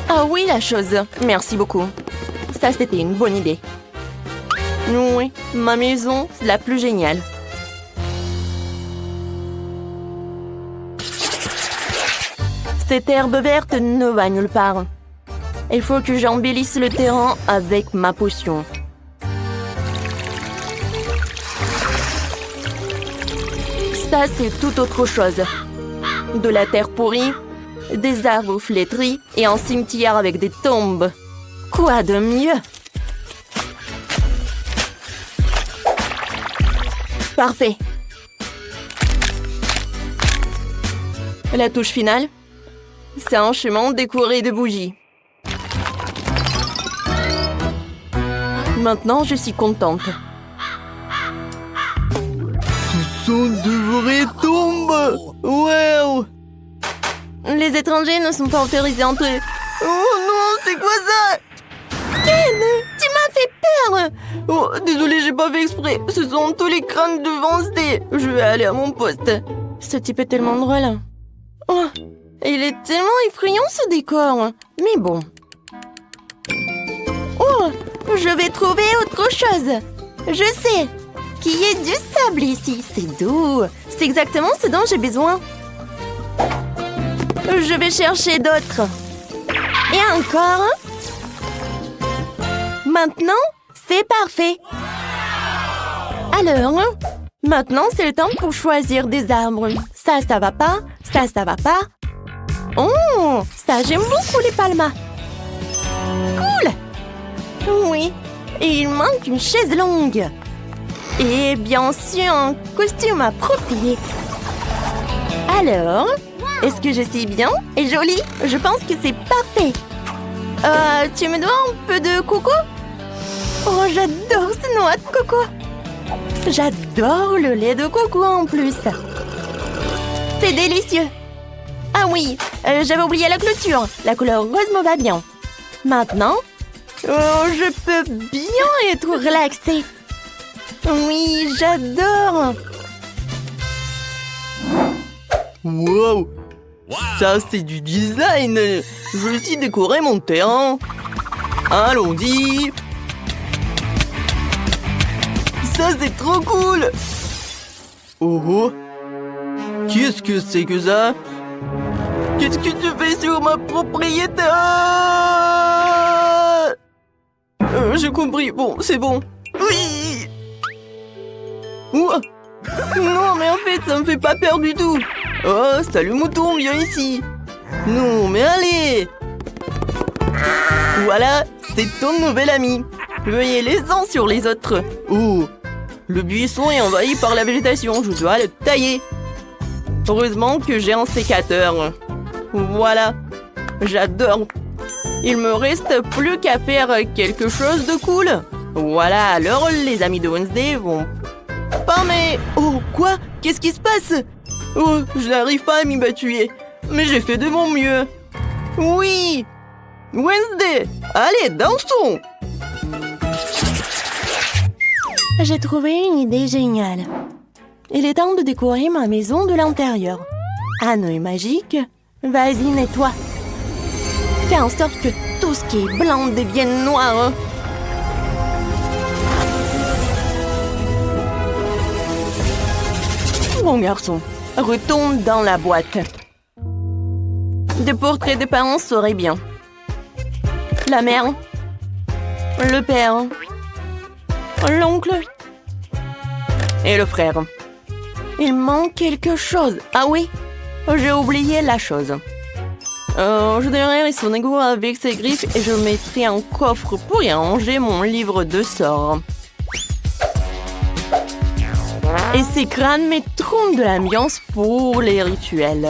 Ah oui, la chose. Merci beaucoup. Ça, c'était une bonne idée. Oui, ma maison, c'est la plus géniale. Cette herbe verte ne va nulle part. Il faut que j'embellisse le terrain avec ma potion. Ça, c'est tout autre chose. De la terre pourrie, des arbres flétris et un cimetière avec des tombes. Quoi de mieux? Parfait. La touche finale, c'est un chemin décoré de bougies. Maintenant, je suis contente. Ce sont de vraies tombes! Wow! Les étrangers ne sont pas autorisés à entrer. Oh non, c'est quoi ça? Ken, tu m'as fait peur! Oh, désolé, j'ai pas fait exprès. Ce sont tous les crânes de Wednesday. Je vais aller à mon poste. Ce type est tellement drôle. Oh, il est tellement effrayant ce décor. Mais bon. Oh, je vais trouver autre chose. Je sais. Qu'il y ait du sable ici. C'est doux. C'est exactement ce dont j'ai besoin. Je vais chercher d'autres. Et encore. Maintenant, c'est parfait. Alors, maintenant, c'est le temps pour choisir des arbres. Ça va pas. Ça va pas. Oh, ça, j'aime beaucoup les palmas. Cool. Oui, et il manque une chaise longue. Et bien sûr, un costume approprié. Alors, est-ce que je suis bien et jolie? Je pense que c'est parfait. Tu me dois un peu de coco? Oh, j'adore ce noix de coco. J'adore le lait de coco en plus. C'est délicieux. Ah oui, j'avais oublié la clôture. La couleur rose me va bien. Maintenant, je peux bien être relaxée. Oui, j'adore. Wow! Ça, c'est du design. Je vais aussi décorer mon terrain. Allons-y. Ça, c'est trop cool. Oh, Qu'est-ce que c'est que ça? Qu'est-ce que tu fais sur ma propriété? J'ai compris. Bon, c'est bon. Oui. Ouah. Non, mais en fait, ça me fait pas peur du tout. Oh, salut mouton, viens ici. Non, mais allez. Voilà, c'est ton nouvel ami. Veuillez les uns sur les autres. Oh, le buisson est envahi par la végétation. Je dois le tailler. Heureusement que j'ai un sécateur. Voilà, j'adore. Il me reste plus qu'à faire quelque chose de cool. Voilà, alors les amis de Wednesday vont... Pas mais... Oh, quoi? Qu'est-ce qui se passe? Oh, je n'arrive pas à m'y battuer. Mais j'ai fait de mon mieux. Oui! Wednesday, allez, dansons! J'ai trouvé une idée géniale. Il est temps de décorer ma maison de l'intérieur. Anneau est magique. Vas-y, nettoie. Fais en sorte que tout ce qui est blanc devienne noir. Bon garçon, retourne dans la boîte. Des portraits des parents seraient bien. La mère, le père, l'oncle et le frère. Il manque quelque chose. Ah oui, j'ai oublié la chose. Je donnerai son égout avec ses griffes et je mettrai un coffre pour y ranger mon livre de sorts. Et ces crânes mettront de l'ambiance pour les rituels.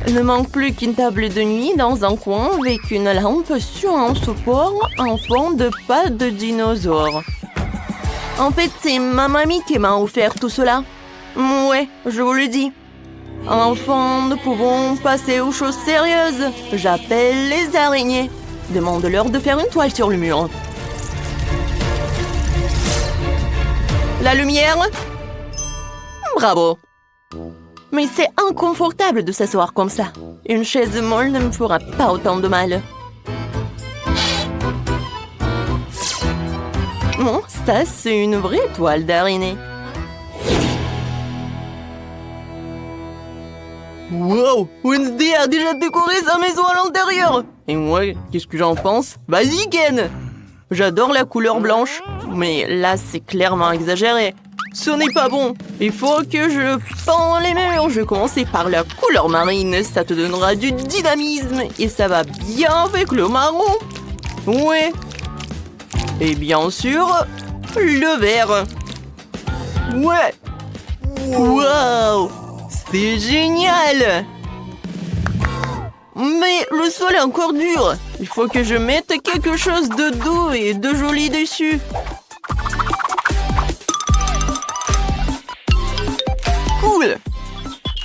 Il ne manque plus qu'une table de nuit dans un coin avec une lampe sur un support en forme de pattes de dinosaure. En fait, c'est ma mamie qui m'a offert tout cela. Ouais, je vous le dis. Enfin, nous pouvons passer aux choses sérieuses. J'appelle les araignées. Demande-leur de faire une toile sur le mur. La lumière? Bravo. Mais c'est inconfortable de s'asseoir comme ça. Une chaise molle ne me fera pas autant de mal. Bon, ça, c'est une vraie toile d'araignée. Wow! Wednesday a déjà décoré sa maison à l'intérieur! Et moi, qu'est-ce que j'en pense? Vas-y, Ken! J'adore la couleur blanche, mais là, c'est clairement exagéré. Ce n'est pas bon. Il faut que je peins les murs. Je vais commencer par la couleur marine. Ça te donnera du dynamisme et ça va bien avec le marron. Ouais. Et bien sûr, le vert. Ouais. Wow! C'est génial! Mais le sol est encore dur. Il faut que je mette quelque chose de doux et de joli dessus. Cool!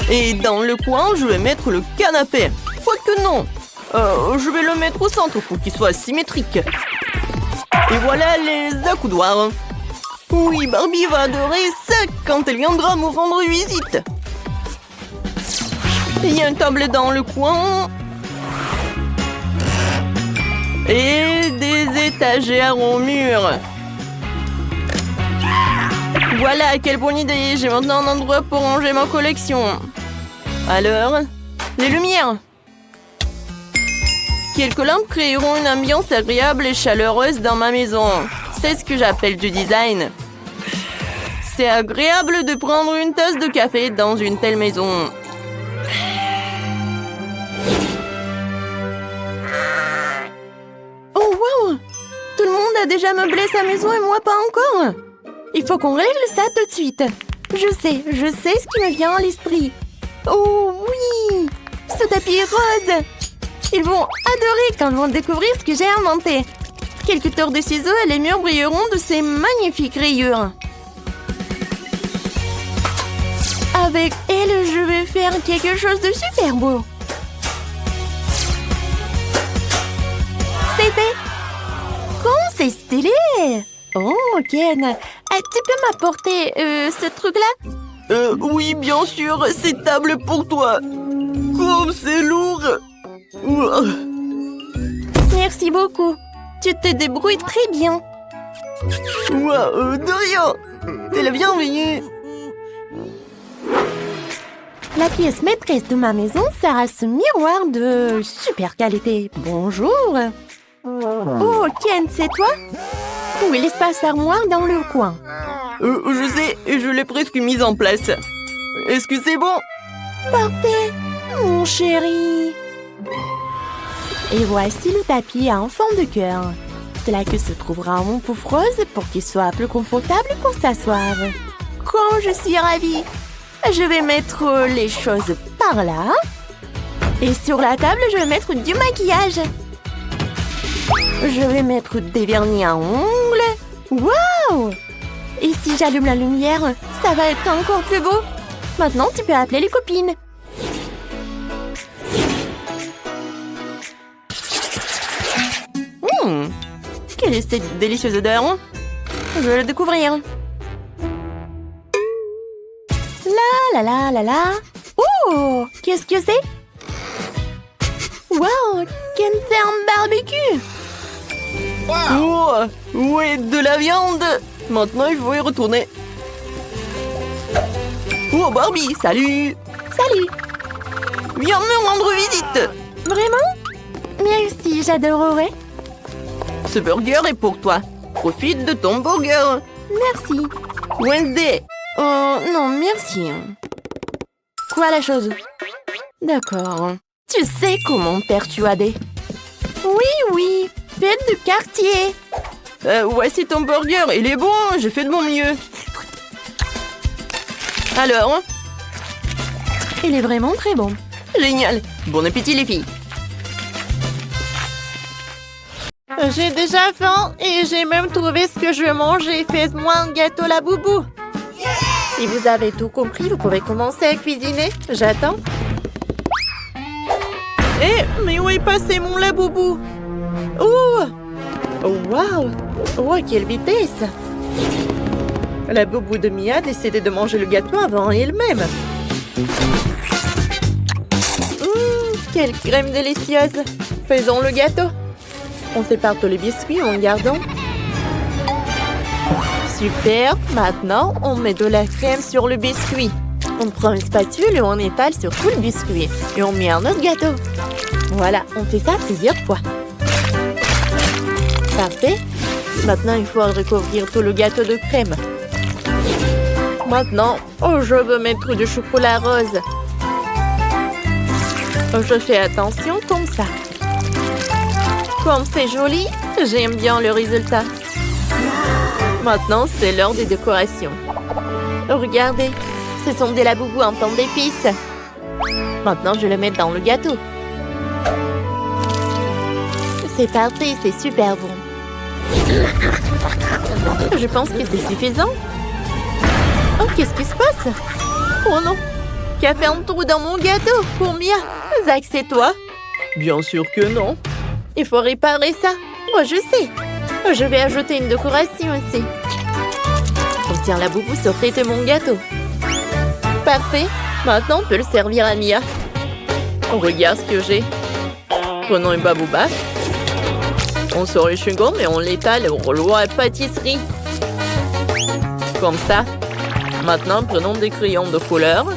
Et dans le coin, je vais mettre le canapé. Quoique non. Je vais le mettre au centre pour qu'il soit symétrique. Et voilà les accoudoirs. Oui, Barbie va adorer ça quand elle viendra me rendre visite. Il y a une table dans le coin. Et des étagères au mur. Voilà, quelle bonne idée. J'ai maintenant un endroit pour ranger ma collection. Alors, les lumières. Quelques lampes créeront une ambiance agréable et chaleureuse dans ma maison. C'est ce que j'appelle du design. C'est agréable de prendre une tasse de café dans une telle maison. Oh wow! Tout le monde a déjà meublé sa maison et moi pas encore. Il faut qu'on règle ça tout de suite. Je sais ce qui me vient à l'esprit. Oh oui! Ce tapis rose! Ils vont adorer quand ils vont découvrir ce que j'ai inventé. Quelques tours de ciseaux et les murs brilleront de ces magnifiques rayures. Avec elle, je vais faire quelque chose de super beau. C'est fait! Comment c'est stylé! Oh, Ken, tu peux m'apporter ce truc-là? Oui, bien sûr, c'est table pour toi. Comme c'est lourd! Merci beaucoup. Tu te débrouilles très bien. De rien. T'es la bienvenue. La pièce maîtresse de ma maison sera ce miroir de super qualité. Bonjour. Oh, Ken, c'est toi? Où est l'espace armoire dans le coin? Je sais, je l'ai presque mise en place. Est-ce que c'est bon? Parfait, mon chéri. Et voici le tapis en forme de cœur. C'est là que se trouvera mon pouf rose pour qu'il soit plus confortable pour s'asseoir. Quand je suis ravie, je vais mettre les choses par là. Et sur la table, je vais mettre du maquillage. Je vais mettre des vernis à ongles. Waouh! Et si j'allume la lumière, ça va être encore plus beau. Maintenant, tu peux appeler les copines. Quelle est cette délicieuse odeur? Je vais le découvrir. La la la la la. Oh, qu'est-ce que c'est? Wow, Ken fait un barbecue. Oh, ouais, de la viande. Maintenant, il faut y retourner. Oh, Barbie, salut. Salut. Viens me rendre visite. Vraiment? Merci, j'adorerais. Ce burger est pour toi. Profite de ton burger. Merci. Wednesday. Oh, non, merci. Quoi la chose? D'accord. Tu sais comment me persuader? Oui, fête de quartier. Voici ton burger, il est bon, j'ai fait de mon mieux. Alors? Il est vraiment très bon. Génial. Bon appétit les filles. J'ai déjà faim et j'ai même trouvé ce que je veux manger. Faites-moi un gâteau la boubou. Si vous avez tout compris, vous pouvez commencer à cuisiner. J'attends. Mais où est passé mon laboubou? Oh! Waouh! Oh, quelle vitesse! La boubou de Mia a décidé de manger le gâteau avant elle-même. Quelle crème délicieuse! Faisons le gâteau. On sépare tous les biscuits en gardant. Super! Maintenant, on met de la crème sur le biscuit. On prend une spatule et on étale sur tout le biscuit. Et on met un autre gâteau. Voilà, on fait ça plusieurs fois. Parfait. Maintenant, il faut recouvrir tout le gâteau de crème. Maintenant, je veux mettre du chocolat rose. Je fais attention comme ça. Comme c'est joli, j'aime bien le résultat. Maintenant, c'est l'heure des décorations. Regardez, ce sont des laboubous en forme d'épices. Maintenant, je le mets dans le gâteau. C'est parfait, c'est super bon. Je pense que c'est suffisant. Oh, qu'est-ce qui se passe? Oh non! Qui a fait un trou dans mon gâteau pour Mia? Zach, c'est toi? Bien sûr que non. Il faut réparer ça. Oh, je sais. Je vais ajouter une décoration aussi. On tient la boubou sur de mon gâteau. Parfait. Maintenant, on peut le servir à Mia. On regarde ce que j'ai. Prenons une babouba. On sort le chewing-gum et on l'étale au rouleau à pâtisserie. Comme ça. Maintenant, prenons des crayons de couleur.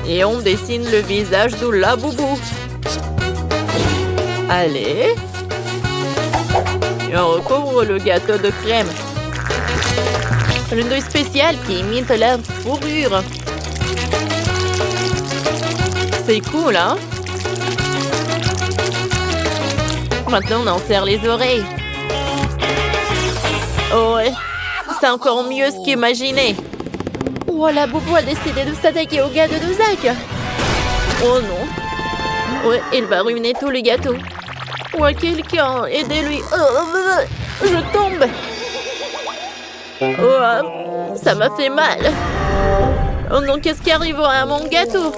Et on dessine le visage de la boubou. Allez. Et on recouvre le gâteau de crème. Une douille spéciale qui imite la fourrure. C'est cool, hein? Maintenant, on en serre les oreilles. Oh ouais, c'est encore mieux ce qu'imaginé. Oh, la boubou a décidé de s'attaquer au gâteau de Zach. Oh non. Ouais, il va ruiner tous les gâteaux. Ouais, quelqu'un, aidez-lui. Je tombe. Oh, ça m'a fait mal. Oh non, qu'est-ce qui arrivera à mon gâteau?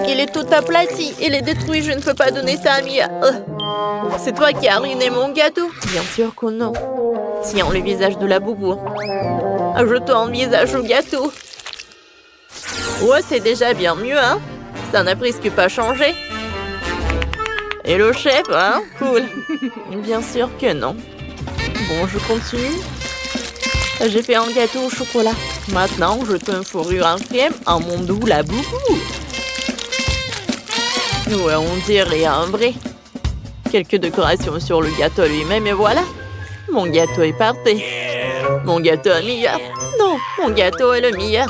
Il est tout aplati, il est détruit, je ne peux pas donner ça à Mia. C'est toi qui as ruiné mon gâteau? Bien sûr que non. Tiens, le visage de la boubou. Ajoute-toi un visage au gâteau. Ouais, c'est déjà bien mieux, hein? Ça n'a presque pas changé. Et le chef, hein? Cool. Bien sûr que non. Bon, je continue. J'ai fait un gâteau au chocolat. Maintenant, je peux fourrure en crème à mon doux la boubou. Ouais, on dirait un vrai. Quelques décorations sur le gâteau lui-même et voilà. Mon gâteau est parfait. Mon gâteau est meilleur. Non, mon gâteau est le meilleur.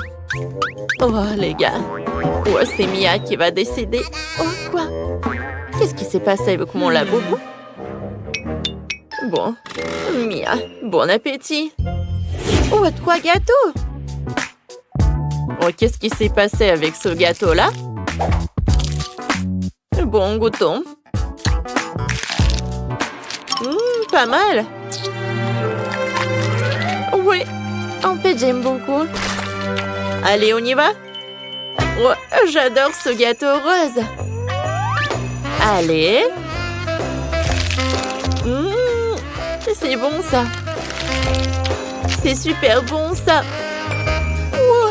Oh, les gars. Oh, c'est Mia qui va décider. Oh, quoi? Qu'est-ce qui s'est passé avec mon laboubou? Bon, Mia, bon appétit. Oh, 3 gâteaux. Oh, qu'est-ce qui s'est passé avec ce gâteau-là? Bon, goûtons. Pas mal. Oui, en fait, j'aime beaucoup. Allez, on y va? Oh, j'adore ce gâteau rose. Allez. C'est bon, ça. C'est super bon, ça. Oh,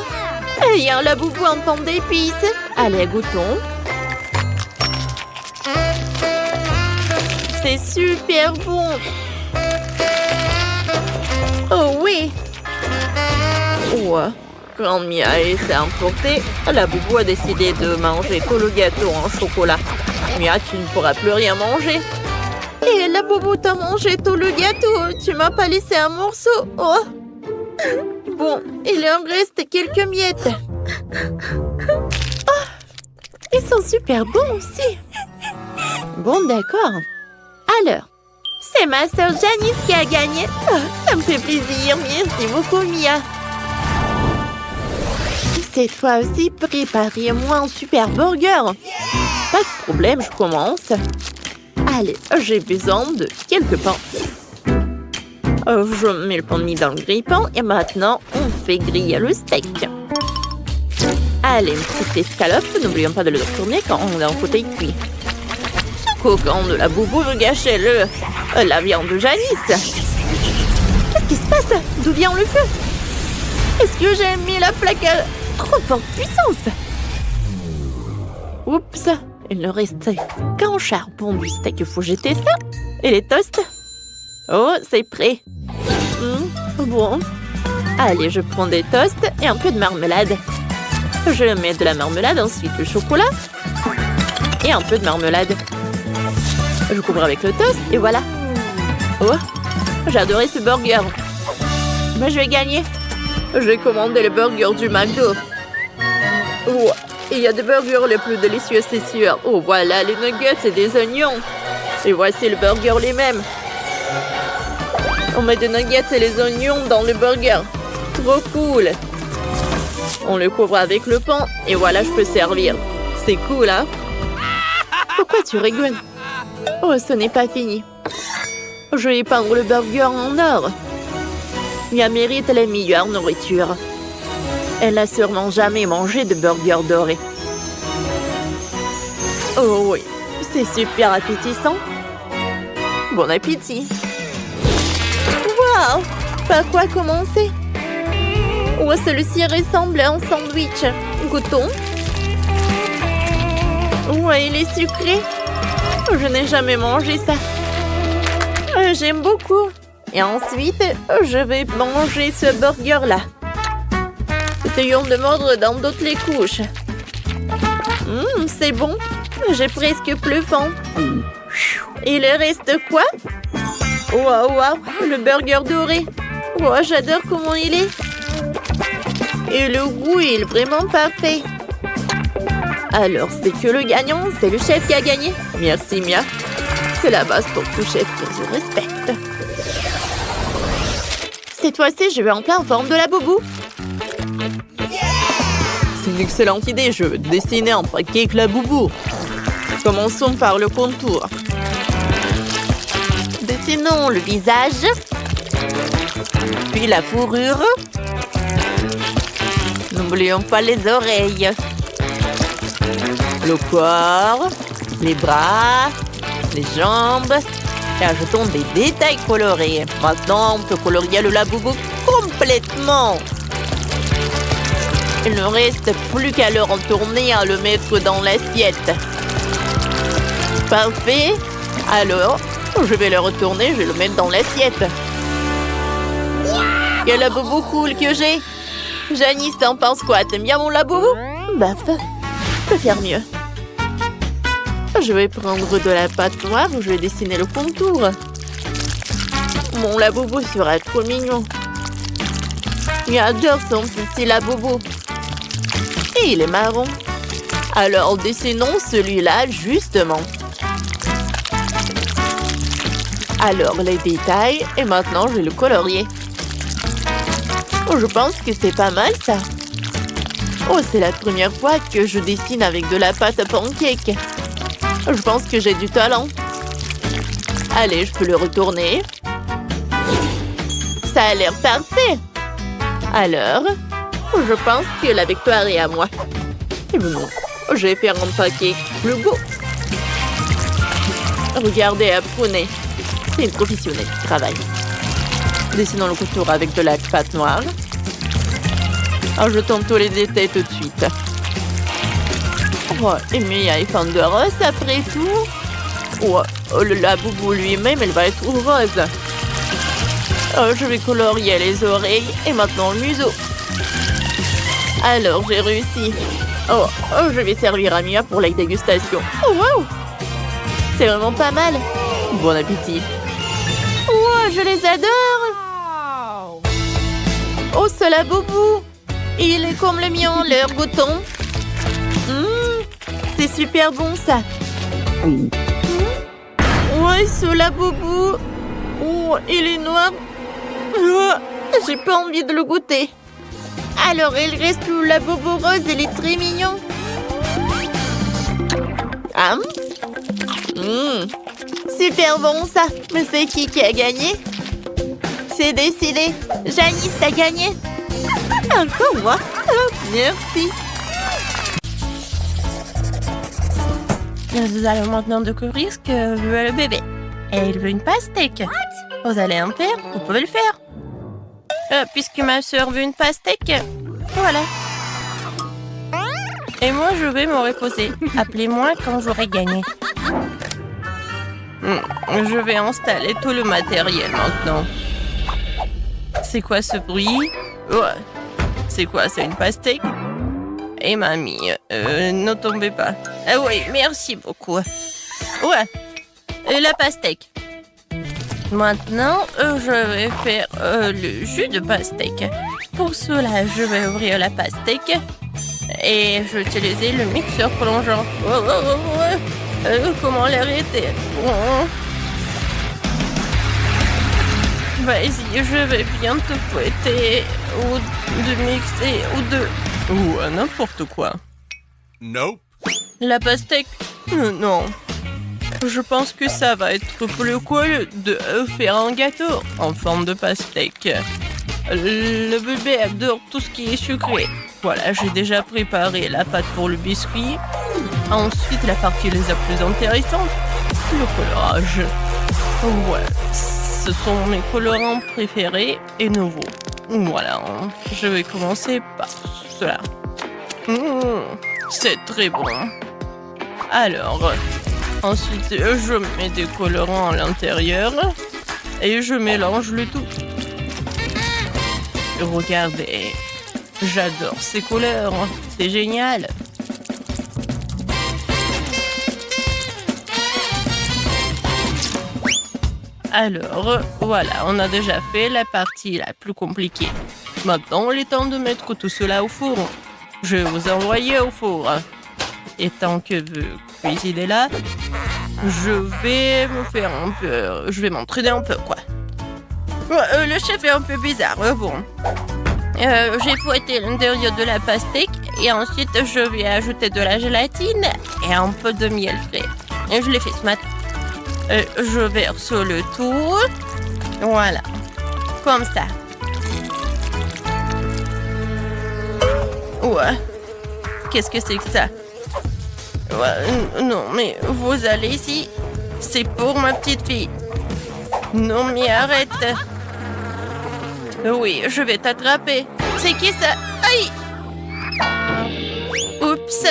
il y a un laboubou en forme d'épices. Allez, goûtons. C'est super bon. Oh oui. Oh, quand Mia s'est emportée, la boubou a décidé de manger tout le gâteau en chocolat. Mia, tu ne pourras plus rien manger. Et la boubou t'a mangé tout le gâteau. Tu m'as pas laissé un morceau. Oh. Bon, il en reste quelques miettes. Oh, ils sont super bons aussi. Bon, d'accord. Alors, c'est ma sœur Janice qui a gagné. Oh, ça me fait plaisir. Merci beaucoup, Mia. Cette fois aussi, préparez-moi un super burger. Pas de problème, je commence. Allez, j'ai besoin de quelques pains. Je mets le pain de mie dans le grille-pain et maintenant, on fait griller le steak. Allez, une petite escalope. N'oublions pas de le tourner quand on est en côté cuit. Ce coquin de la boubou veut gâcher la viande de Janice. Qu'est-ce qui se passe? D'où vient le feu? Est-ce que j'ai mis la plaque à trop forte puissance? Oups, il ne restait qu'un charbon du steak. Il faut jeter ça. Et les toasts? Oh, c'est prêt. Bon. Allez, je prends des toasts et un peu de marmelade. Je mets de la marmelade, ensuite le chocolat. Et un peu de marmelade. Je couvre avec le toast et voilà. Oh, j'ai adoré ce burger. Mais je vais gagner. J'ai commandé le burger du McDo. Oh, il y a des burgers les plus délicieux, c'est sûr. Oh, voilà, les nuggets et des oignons. Et voici le burger les mêmes. On met des nuggets et les oignons dans le burger. Trop cool. On le couvre avec le pain et voilà, je peux servir. C'est cool, hein? Pourquoi tu rigoles? Oh, ce n'est pas fini. Je vais peindre le burger en or. Mia mérite la meilleure nourriture. Elle n'a sûrement jamais mangé de burger doré. Oh oui, c'est super appétissant. Bon appétit. Waouh! Par quoi commencer? Oh, celui-ci ressemble à un sandwich. Goûtons. Ouais, il est sucré. Je n'ai jamais mangé ça. J'aime beaucoup. Et ensuite, je vais manger ce burger-là. Essayons de mordre dans toutes les couches. C'est bon. J'ai presque plus faim. Il reste quoi? Waouh, le burger doré. Oh, j'adore comment il est. Et le goût est vraiment parfait. Alors, c'est que le gagnant, c'est le chef qui a gagné. Merci, Mia. C'est la base pour tout chef que je respecte. Cette fois-ci, je vais en plein en forme de la boubou. C'est une excellente idée. Je veux dessiner un pancake la boubou. Commençons par le contour. Dessinons le visage. Puis la fourrure. N'oublions pas les oreilles. Le corps. Les bras. Les jambes. Et ajoutons des détails colorés. Maintenant, on peut colorier le laboubou complètement. Il ne reste plus qu'à le retourner et à le mettre dans l'assiette. Parfait. Alors, je vais le retourner, je vais le mettre dans l'assiette. Wow! Quel labobo cool que j'ai! Janice, t'en penses quoi? T'aimes bien mon labobo? Baf, je peux faire mieux. Je vais prendre de la pâte noire, je vais dessiner le contour. Mon labobo sera trop mignon. J'adore son petit labobo. Et il est marron. Alors dessinons celui-là justement. Alors les détails, et maintenant je vais le colorier. Oh, je pense que c'est pas mal ça. Oh, c'est la première fois que je dessine avec de la pâte à pancake. Je pense que j'ai du talent. Allez, je peux le retourner. Ça a l'air parfait. Alors, je pense que la victoire est à moi. Et bon, je vais faire un pancake plus beau. Regardez, apprenez. C'est une professionnelle qui travaille. Dessinons le contour avec de la pâte noire. En jetant tous les détails tout de suite. Oh, et Mia est fan de rose après tout. Oh, le labobo lui-même, elle va être rose. Oh, je vais colorier les oreilles et maintenant le museau. Alors, j'ai réussi. Oh, je vais servir à Mia pour la dégustation. Oh, wow! C'est vraiment pas mal. Bon appétit. Oh, je les adore! Oh, ce labobo! Il est comme le mien, leur goûton. C'est super bon, ça. Ouais, ce labobo. Oh, il est noir. Oh, j'ai pas envie de le goûter. Alors, il reste le labobo rose, il est très mignon. Ah. Super bon, ça. Mais c'est qui a gagné? C'est décidé. Janice, t'as gagné. Encore moi. Oh, merci. Nous allons maintenant découvrir ce que veut le bébé. Et il veut une pastèque. Vous allez en faire? Vous pouvez le faire. Puisque ma soeur veut une pastèque, voilà. Et moi, je vais me reposer. Appelez-moi quand j'aurai gagné. Je vais installer tout le matériel maintenant. C'est quoi ce bruit? Ouais. C'est quoi? C'est une pastèque? Et mamie, ne tombez pas. Ah oui, merci beaucoup. Ouais, la pastèque. Maintenant, je vais faire le jus de pastèque. Pour cela, je vais ouvrir la pastèque et je vais utiliser le mixeur plongeant. Comment l'arrêter? Vas-y, je vais bien te fouetter ou de mixer ou de... Ou à n'importe quoi. Nope. La pastèque? Non. Je pense que ça va être plus cool de faire un gâteau en forme de pastèque. Le bébé adore tout ce qui est sucré. Voilà, j'ai déjà préparé la pâte pour le biscuit. Ensuite, la partie la plus intéressante, le colorage. Voilà, ce sont mes colorants préférés et nouveaux. Voilà, je vais commencer par cela. C'est très bon. Alors, ensuite, je mets des colorants à l'intérieur et je mélange le tout. Regardez, j'adore ces couleurs, c'est génial. Alors, voilà, on a déjà fait la partie la plus compliquée. Maintenant, il est temps de mettre tout cela au four. Je vais vous envoyer au four. Et tant que vous cuisinez là, je vais me faire un peu... Je vais m'entraîner un peu, quoi. Le chef est un peu bizarre, bon. J'ai fouetté l'intérieur de la pastèque et ensuite je vais ajouter de la gélatine et un peu de miel frais. Et je l'ai fait ce matin. Je verse le tout. Voilà. Comme ça. Ouais. Qu'est-ce que c'est que ça? Ouais, non, mais vous allez ici. C'est pour ma petite fille. Non, mais arrête. Oui, je vais t'attraper. C'est qui ça? Aïe! Oups.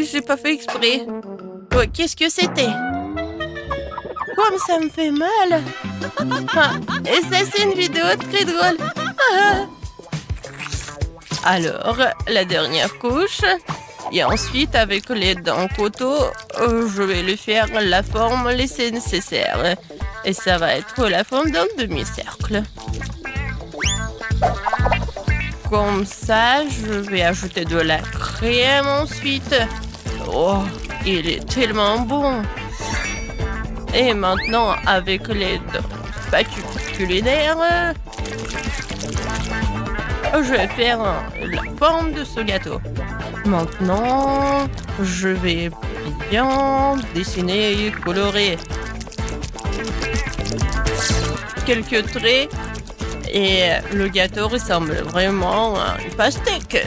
J'ai pas fait exprès. Ouais, qu'est-ce que c'était? Comme ça me fait mal. Ah, et ça, c'est une vidéo très drôle. Ah. Alors, la dernière couche. Et ensuite, avec les dents couteau, je vais lui faire la forme nécessaire. Et ça va être la forme d'un demi-cercle. Comme ça, je vais ajouter de la crème ensuite. Oh, il est tellement bon. Et maintenant, avec les spatules culinaires, je vais faire la forme de ce gâteau. Maintenant, je vais bien dessiner et colorer quelques traits et le gâteau ressemble vraiment à une pastèque.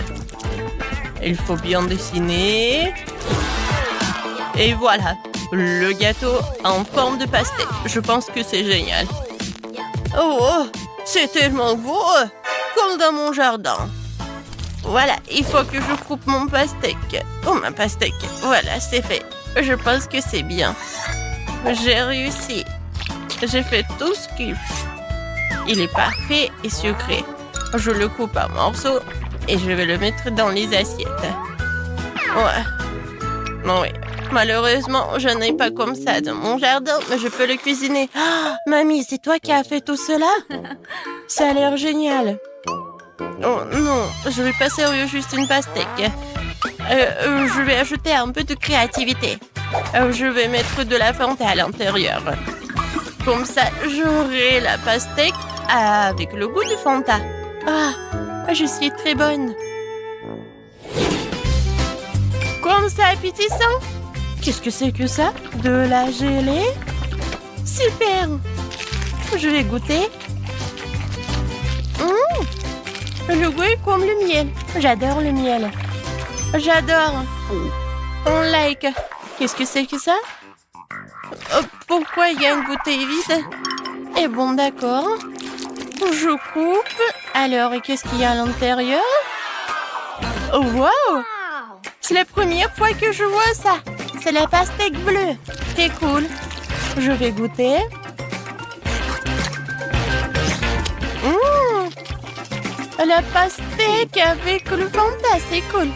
Il faut bien dessiner et voilà, le gâteau en forme de pastèque. Je pense que c'est génial. Oh, c'est tellement beau, comme dans mon jardin. Voilà, il faut que je coupe mon pastèque. Oh, ma pastèque. Voilà, c'est fait. Je pense que c'est bien. J'ai réussi. J'ai fait tout ce qu'il faut. Il est parfait et sucré. Je le coupe en morceaux et je vais le mettre dans les assiettes. Ouais. Oui. Malheureusement, je n'ai pas comme ça dans mon jardin, mais je peux le cuisiner. Oh, mamie, c'est toi qui as fait tout cela? Ça a l'air génial. Oh non, je vais pas servir juste une pastèque. Je vais ajouter un peu de créativité. Je vais mettre de la Fanta à l'intérieur. Comme ça, j'aurai la pastèque avec le goût de Fanta. Ah, je suis très bonne. Comme ça, appétissant. Qu'est-ce que c'est que ça? De la gelée? Super. Je vais goûter. Le goût est comme le miel. J'adore le miel. J'adore. On like. Qu'est-ce que c'est que ça? Pourquoi il y a une bouteille vide? Eh bon, d'accord. Je coupe. Alors, qu'est-ce qu'il y a à l'intérieur? Oh, wow! C'est la première fois que je vois ça. C'est la pastèque bleue. C'est cool. Je vais goûter. La pastèque avec le Fanta, c'est cool.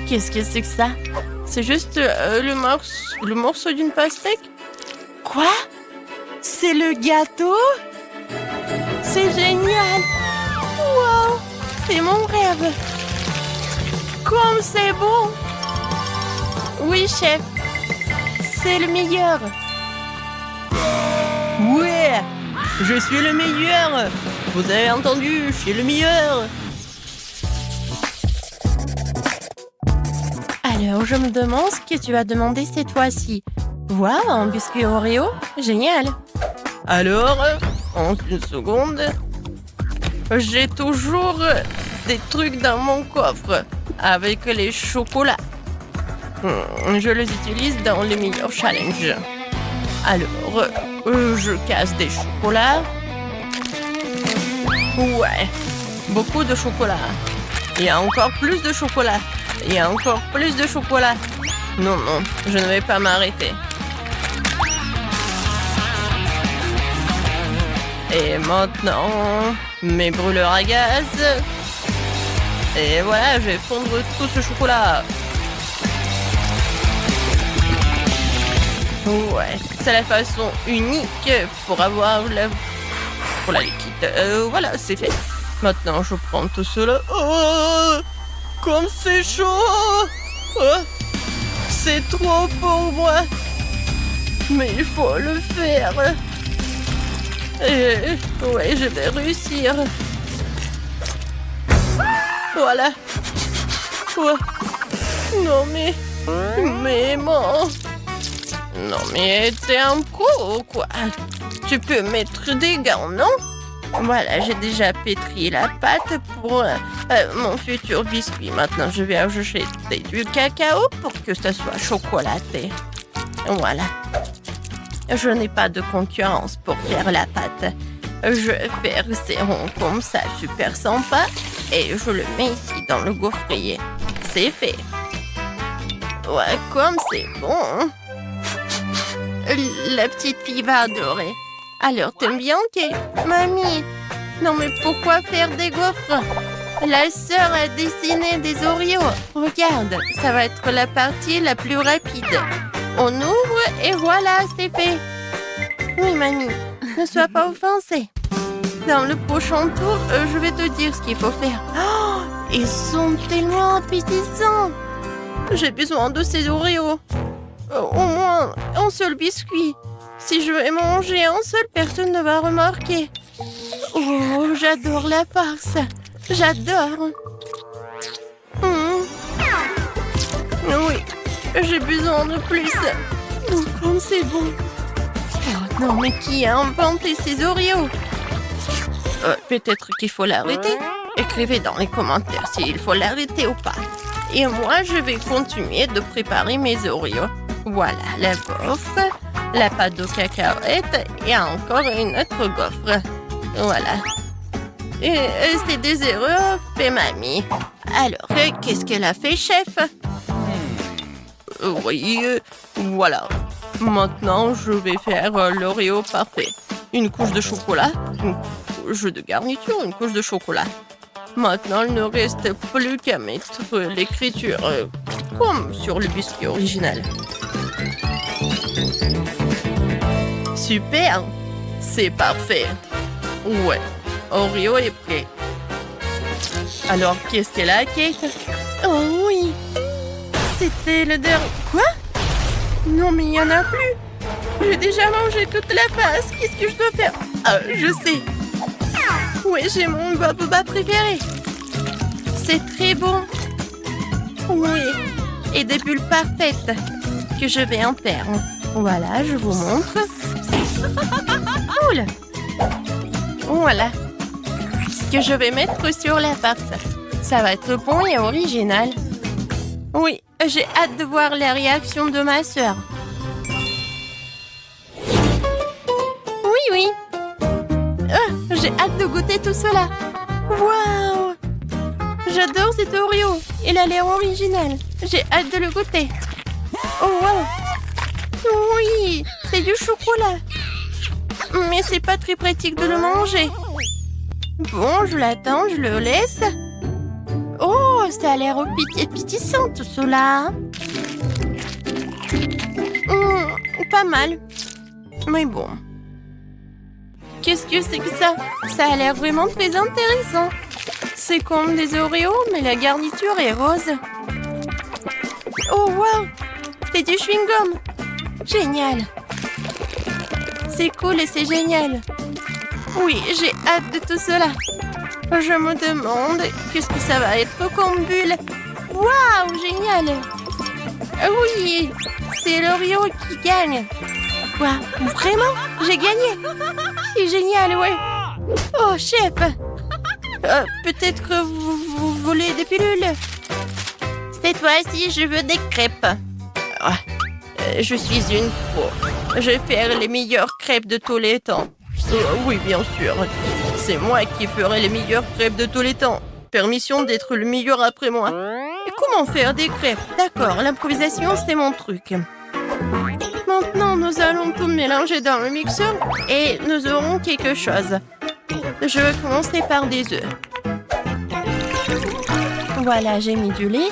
Qu'est-ce que c'est que ça? C'est juste le morceau d'une pastèque? Quoi? C'est le gâteau? C'est génial! Wow! C'est mon rêve! Comme c'est bon! Oui, chef! C'est le meilleur! Ouais! Je suis le meilleur! Vous avez entendu, je suis le meilleur! Alors, je me demande ce que tu vas demander cette fois-ci. Waouh, un biscuit Oreo? Génial! Alors, en une seconde, j'ai toujours des trucs dans mon coffre avec les chocolats. Je les utilise dans les meilleurs challenges. Alors, je casse des chocolats. Ouais, beaucoup de chocolat. Il y a encore plus de chocolat. Il y a encore plus de chocolat. Non, non, je ne vais pas m'arrêter. Et maintenant, mes brûleurs à gaz. Et voilà, je vais fondre tout ce chocolat. Ouais, c'est la façon unique pour avoir la liquide. Voilà, c'est fait. Maintenant, je prends tout cela. Oh, comme c'est chaud. Oh, c'est trop pour moi. Mais il faut le faire. Et ouais, je vais réussir. Voilà. Oh. Non mais bon. Non mais t'es un pro ou quoi? Tu peux mettre des gants, non? Voilà, j'ai déjà pétri la pâte pour mon futur biscuit. Maintenant, je vais ajouter du cacao pour que ça soit chocolaté. Voilà. Je n'ai pas de concurrence pour faire la pâte. Je vais faire ces ronds comme ça, super sympa. Et je le mets ici dans le gaufrier. C'est fait. Ouais, comme c'est bon. La petite fille va adorer. Alors, t'aimes bien, ok? Mamie, non mais pourquoi faire des gaufres? La sœur a dessiné des Oreos. Regarde, ça va être la partie la plus rapide. On ouvre et voilà, c'est fait. Oui, mamie, ne sois pas offensée. Dans le prochain tour, je vais te dire ce qu'il faut faire. Oh, ils sont tellement appétissants. J'ai besoin de ces Oreos. Au moins, un seul biscuit. Si je vais manger un seul, personne ne va remarquer. Oh, j'adore la farce. J'adore. Oui, j'ai besoin de plus. Oh, comme c'est bon. Oh non, mais qui a inventé ces Oreos? Peut-être qu'il faut l'arrêter. Écrivez dans les commentaires s'il faut l'arrêter ou pas. Et moi, je vais continuer de préparer mes Oreos. Voilà, la gaufre, la pâte de cacahuètes et encore une autre gaufre. Voilà. Et c'est des erreurs fait mamie. Alors, qu'est-ce qu'elle a fait, chef? Oui, voilà. Maintenant, je vais faire l'Oreo parfait. Une couche de chocolat, une couche de garniture, une couche de chocolat. Maintenant, il ne reste plus qu'à mettre l'écriture comme sur le biscuit original. Super! C'est parfait. Ouais, Oreo est prêt. Alors, qu'est-ce qu'elle a, Kate? Oh oui! C'était le dernier... Quoi? Non, mais il n'y en a plus. J'ai déjà mangé toute la face. Qu'est-ce que je dois faire? Je sais. Oui, j'ai mon boba préféré. C'est très bon. Oui. Et des bulles parfaites que je vais en faire. Voilà, je vous montre. Cool. Voilà. Ce que je vais mettre sur la farce. Ça va être bon et original. Oui, j'ai hâte de voir la réaction de ma sœur. Oui. J'ai hâte de goûter tout cela. Waouh! J'adore cet Oreo. Il a l'air original. J'ai hâte de le goûter. Oh, wow! Oui, c'est du chocolat. Mais c'est pas très pratique de le manger. Bon, je l'attends, je le laisse. Oh, ça a l'air appétissant tout cela. Pas mal. Mais bon. Qu'est-ce que c'est que ça? Ça a l'air vraiment très intéressant. C'est comme des Oreos, mais la garniture est rose. Oh, wow! C'est du chewing-gum. Génial. C'est cool et c'est génial. Oui, j'ai hâte de tout cela. Je me demande qu'est-ce que ça va être comme bulle. Waouh, génial. Oui, c'est l'Oreo qui gagne. Quoi? Vraiment? J'ai gagné? C'est génial, ouais. Oh, chef. Peut-être que vous voulez des pilules? Cette fois-ci, je veux des crêpes. Je suis une pro. Je vais faire les meilleures crêpes de tous les temps. Oui, bien sûr. C'est moi qui ferai les meilleures crêpes de tous les temps. Permission d'être le meilleur après moi. Et comment faire des crêpes? D'accord, l'improvisation, c'est mon truc. Maintenant, nous allons tout mélanger dans le mixeur et nous aurons quelque chose. Je vais commencer par des œufs. Voilà, j'ai mis du lait.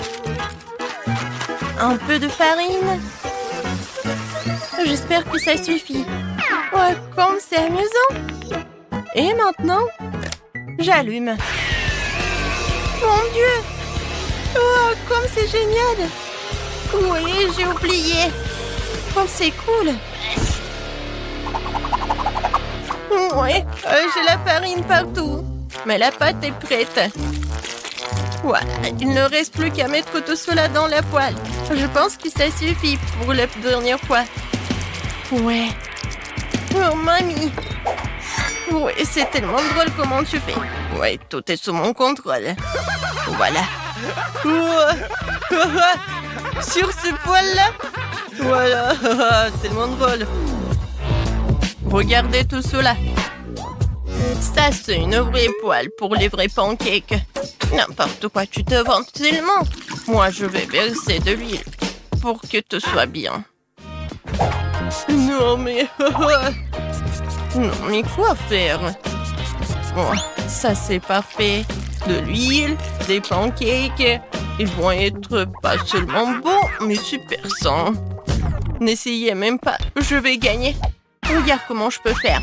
Un peu de farine. J'espère que ça suffit. Ouais, comme c'est amusant. Et maintenant, j'allume. Mon Dieu! Oh, comme c'est génial! Oui, j'ai oublié. Comme c'est cool. Ouais, j'ai la farine partout. Mais la pâte est prête. Voilà, il ne reste plus qu'à mettre tout cela dans la poêle. Je pense que ça suffit pour la dernière fois. Ouais. Oh, mamie. Ouais, c'est tellement drôle comment tu fais. Ouais, tout est sous mon contrôle. Voilà. Sur ce poêle-là. Voilà, tellement drôle. Regardez tout cela. Ça, c'est une vraie poêle pour les vrais pancakes. N'importe quoi, tu te vantes tellement. Moi, je vais verser de l'huile pour que tout soit bien. Non, Non, mais... non, mais quoi faire? Oh, ça, c'est parfait. De l'huile, des pancakes. Ils vont être pas seulement bons, mais super sains. N'essayez même pas, je vais gagner. Regarde comment je peux faire.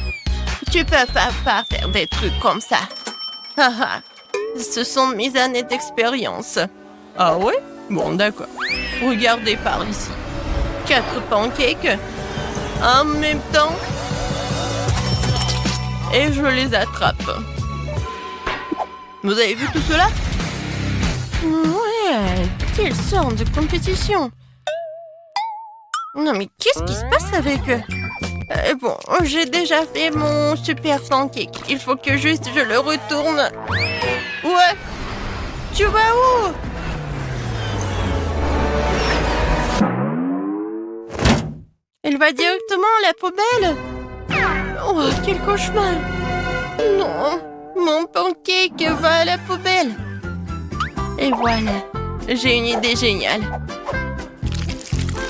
Tu peux pas faire des trucs comme ça. Ce sont mes années d'expérience. Ah ouais? Bon, d'accord. Regardez par ici. 4 pancakes en même temps. Et je les attrape. Vous avez vu tout cela? Ouais, quelle sorte de compétition. Non, mais qu'est-ce qui se passe avec eux? Bon, j'ai déjà fait mon super pancake. Il faut que juste je le retourne. Ouais. Tu vas où? Elle va directement à la poubelle. Oh, quel cauchemar. Non, mon pancake va à la poubelle. Et voilà, j'ai une idée géniale.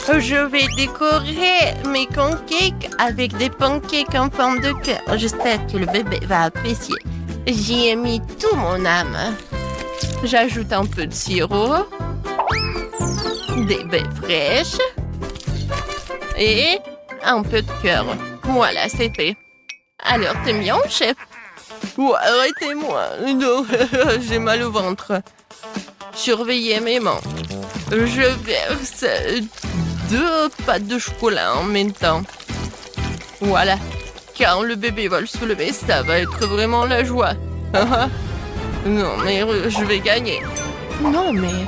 Je vais décorer mes pancakes avec des pancakes en forme de cœur. J'espère que le bébé va apprécier. J'y ai mis tout mon âme. J'ajoute un peu de sirop, des baies fraîches et un peu de cœur. Voilà, c'est fait. Alors, t'aimes bien, chef? Ouais, arrêtez-moi. Non, j'ai mal au ventre. Surveillez mes mains. Je verse 2 pâtes de chocolat en même temps. Voilà. Quand le bébé va le soulever, ça va être vraiment la joie. Non, mais je vais gagner. Non, mais...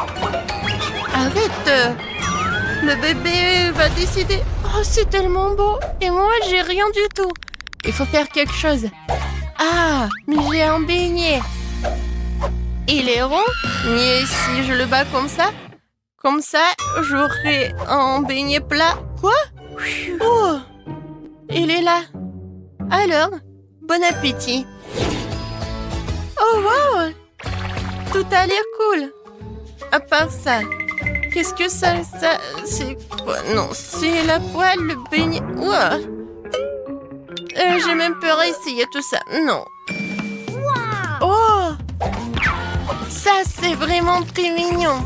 Arrête. Le bébé va décider. Oh, c'est tellement beau. Et moi, j'ai rien du tout. Il faut faire quelque chose. Ah, mais j'ai un beignet. Il est rond. Mais si je le bats comme ça, j'aurai un beignet plat. Quoi? Oh, il est là. Alors, bon appétit. Oh, wow. Tout a l'air cool. À part ça, qu'est-ce que ça, c'est quoi? Non, c'est la poêle, le beignet. Wow. J'ai même peur d'essayer tout ça. Non. Oh, ça, c'est vraiment très mignon.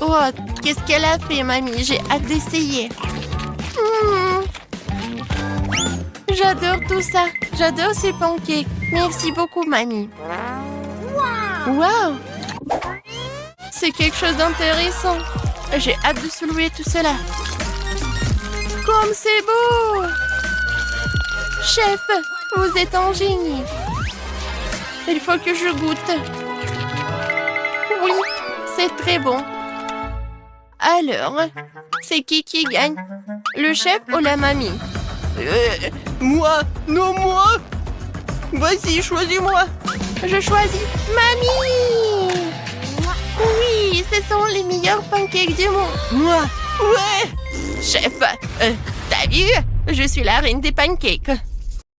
Oh, qu'est-ce qu'elle a fait, mamie? J'ai hâte d'essayer. J'adore tout ça. J'adore ces pancakes. Merci beaucoup, mamie. Wow. C'est quelque chose d'intéressant. J'ai hâte de soulever tout cela. Comme c'est beau! Chef, vous êtes un génie. Il faut que je goûte. Oui, c'est très bon. Alors, c'est qui gagne? Le chef ou la mamie? Moi? Non, moi? Vas-y, choisis-moi. Je choisis mamie. Oui, ce sont les meilleurs pancakes du monde. Moi? Ouais. Chef, t'as vu? Je suis la reine des pancakes.